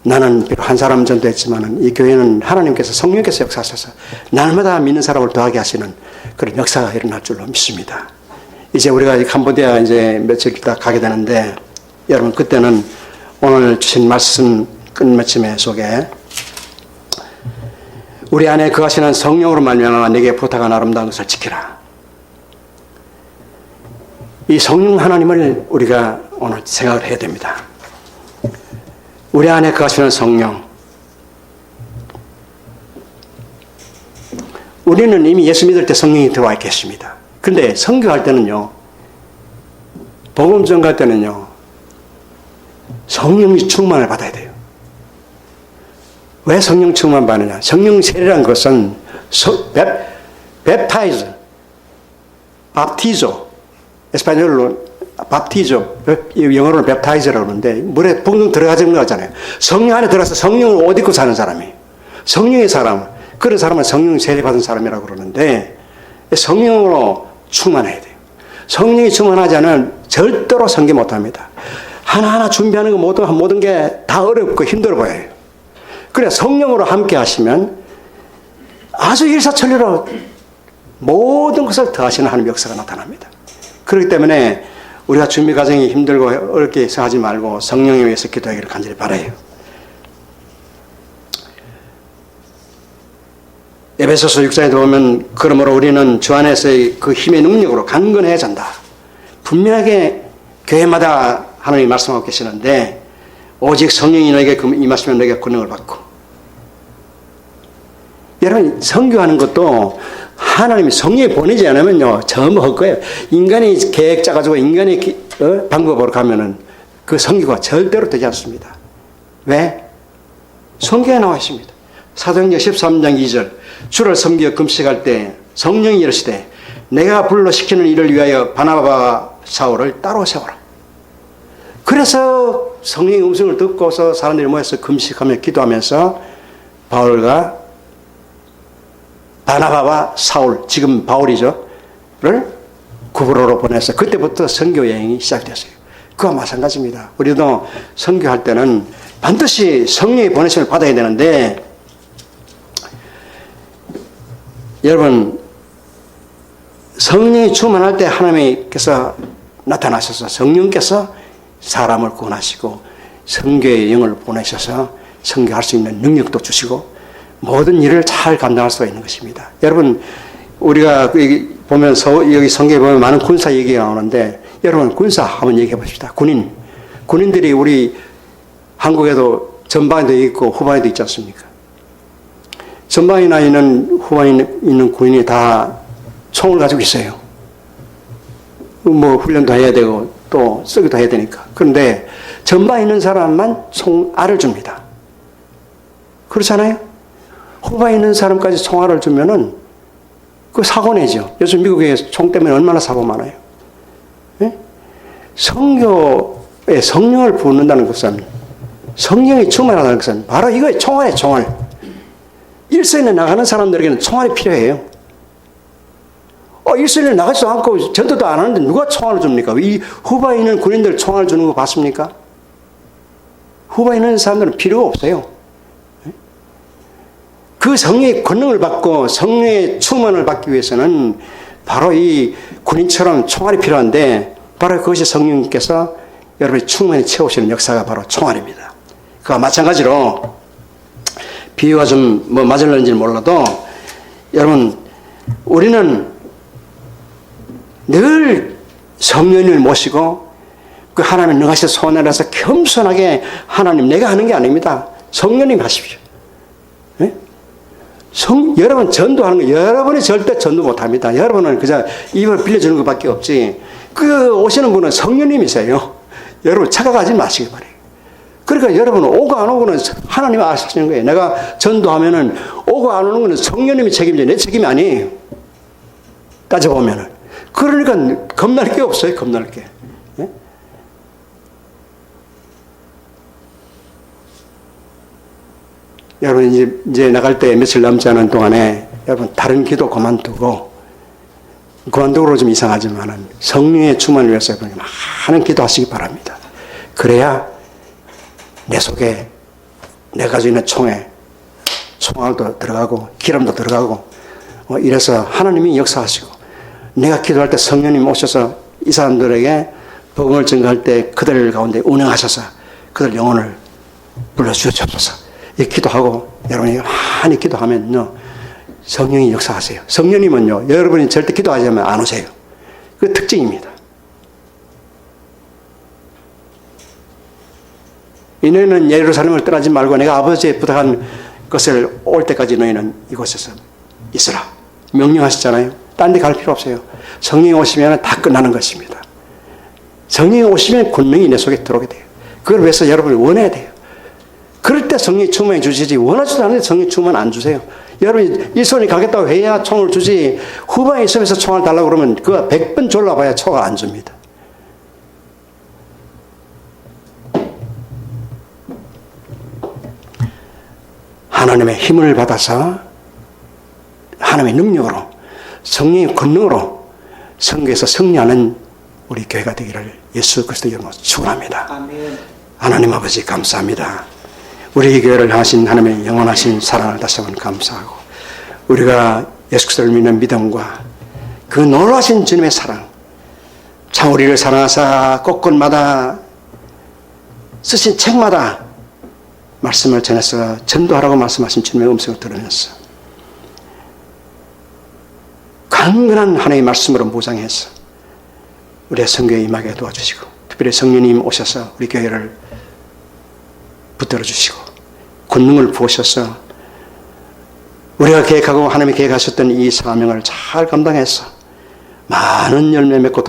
나는 비록 한 사람 전도했지만 이 교회는 하나님께서 성령께서 역사하셔서 날마다 믿는 사람을 더하게 하시는 그런 역사가 일어날 줄로 믿습니다. 이제 우리가 캄보디아 이제 며칠 있다 가게 되는데, 여러분 그때는 오늘 주신 말씀 끝맺힘 속에 우리 안에 거하시는 성령으로 말미암아 내게 부탁한 아름다운 것을 지키라. 이 성령 하나님을 우리가 오늘 생각을 해야 됩니다. 우리 안에 거하시는 성령. 우리는 이미 예수 믿을 때 성령이 들어와 있겠습니다. 그런데 선교할 때는요, 복음 전갈 때는요, 성령이 충만을 받아야 돼요. 왜 성령 충만 받느냐? 성령 세례라는 것은 웹타이즈, 밥티조, 에스파뇰로 밥티조, 영어로는 웹타이즈라고 그러는데 물에 붕붕 들어가는 거잖아요. 성령 안에 들어가서 성령을 옷 입고 사는 사람이, 성령의 사람, 그런 사람은 성령 세례 받은 사람이라고 그러는데, 성령으로 충만해야 돼요. 성령이 충만하지 않으면 절대로 선교 못합니다. 하나하나 준비하는 거 모든 게 다 어렵고 힘들어 보여요. 그래 성령으로 함께 하시면 아주 일사천리로 모든 것을 더하시는 하나님의 역사가 나타납니다. 그렇기 때문에 우리가 준비 과정이 힘들고 어렵게 생각하지 말고 성령에 의해서 기도하기를 간절히 바라요. 에베소서 6장에 보면, 그러므로 우리는 주 안에서의 그 힘의 능력으로 강건해진다. 분명하게 교회마다 하나님이 말씀하고 계시는데, 오직 성령이 너에게 임하시면 너에게 권능을 받고. 여러분 선교하는 것도 하나님이 성령이 보내지 않으면요 전부 헛거예요. 인간이 계획 짜가지고 인간의 방법으로 가면은 그 선교가 절대로 되지 않습니다. 왜? 성경에 나와 있습니다. 사도행전 13장 2절, 주를 섬겨 금식할 때 성령이 이르시되 내가 불러 시키는 일을 위하여 바나바와 사울을 따로 세워라. 그래서 성령의 음성을 듣고서 사람들이 모여서 금식하며 기도하면서 바울과 바나바와 사울, 지금 바울이죠, 를 구브로로 보내서 그때부터 선교 여행이 시작됐어요. 그와 마찬가지입니다. 우리도 선교할 때는 반드시 성령의 보내심을 받아야 되는데, 여러분 성령이 충만할 때 하나님께서 나타나셔서 성령께서 사람을 구원하시고 선교의 영을 보내셔서 선교할 수 있는 능력도 주시고 모든 일을 잘 감당할 수가 있는 것입니다. 여러분 우리가 보면 여기 성경에 보면 많은 군사 얘기가 나오는데, 여러분 군사 한번 얘기해 봅시다. 군인들이 우리 한국에도 전방에도 있고 후방에도 있지 않습니까? 전방이나 있는 후방에 있는 군인이 다 총을 가지고 있어요. 뭐 훈련도 해야 되고 또 쓰기도 해야 되니까. 그런데 전방에 있는 사람만 총알을 줍니다. 그렇잖아요? 후방에 있는 사람까지 총알을 주면은 그 사고 내죠. 요즘 미국에 총 때문에 얼마나 사고 많아요. 예? 성교에 성령을 부는다는 것은, 성령이 충만하다는 것은 바로 이거예요. 총알이에요, 총알. 일선에 나가는 사람들에게는 총알이 필요해요. 일선에 나가지도 않고 전도도 안 하는데 누가 총알을 줍니까? 이 후방에 있는 군인들 총알을 주는 거 봤습니까? 후방에 있는 사람들은 필요가 없어요. 그 성령의 권능을 받고 성령의 충만을 받기 위해서는 바로 이 군인처럼 총알이 필요한데, 바로 그것이 성령께서 여러분의 충만히 채우시는 역사가 바로 총알입니다. 그와 마찬가지로 비유가 좀 뭐 맞을는지는 몰라도, 여러분 우리는 늘 성령을 모시고 그 하나님의 능하신 손 아래서 겸손하게 하나님 내가 하는 게 아닙니다. 성령님 하십시오. 예? 여러분 전도하는 거 여러분이 절대 전도 못합니다. 여러분은 그저 입을 빌려주는 것밖에 없지. 그 오시는 분은 성령님이세요. 여러분 착각하지 마시기 바래요. 그러니까 여러분은 오고 안 오고는 하나님이 아시는 거예요. 내가 전도하면은 오고 안 오는 거는 성령님이 책임져 내 책임이 아니에요. 따져보면은. 그러니까 겁날 게 없어요. 겁날 게. 예? 여러분 이제 나갈 때 며칠 남지 않은 동안에 여러분 다른 기도 그만두고 좀 이상하지만은 성령의 충만을 위해서 여러분 많은 기도하시기 바랍니다. 그래야 내 속에 내가 가지고 있는 총에 총알도 들어가고 기름도 들어가고 이래서 하나님이 역사하시고 내가 기도할 때 성령님 오셔서 이 사람들에게 복음을 증거할 때 그들 가운데 운행하셔서 그들 영혼을 불러주옵소서. 이 기도하고 여러분이 많이 기도하면요 성령이 역사하세요. 성령님은요 여러분이 절대 기도하지 않으면 안 오세요. 그 특징입니다. 이너희는 예루살렘을 떠나지 말고 내가 아버지의 부탁한 것을 올 때까지 너희는 이곳에서 있으라. 명령하시잖아요. 딴 데 갈 필요 없어요. 성령이 오시면 다 끝나는 것입니다. 성령이 오시면 권능이 내 속에 들어오게 돼요. 그걸 위해서 여러분이 원해야 돼요. 그럴 때 성령이 충만해 주시지 원하지도 않는데 성령이 충만 안 주세요. 여러분이 이 손이 가겠다고 해야 총을 주지 후방에 있으면서 총을 달라고 그러면 그거 100번 졸라봐야 총을 안 줍니다. 하나님의 힘을 받아서 하나님의 능력으로 성령의 권능으로 선교에서 승리하는 우리 교회가 되기를 예수 그리스도 이름으로 축원합니다. 아멘. 하나님 아버지 감사합니다. 우리 교회를 향하신 하나님의 영원하신 사랑을 다시 한번 감사하고 우리가 예수 그리스도를 믿는 믿음과 그 놀라신 주님의 사랑 참 우리를 사랑하사 곳곳마다 쓰신 책마다 말씀을 전해서 전도하라고 말씀하신 주님의 음성을 들으면서 강건한 하나님의 말씀으로 무장해서 우리의 선교에 임하게 도와주시고 특별히 성령님 오셔서 우리 교회를 붙들어 주시고 권능을 부으셔서 우리가 계획하고 하나님이 계획하셨던 이 사명을 잘 감당해서 많은 열매 맺고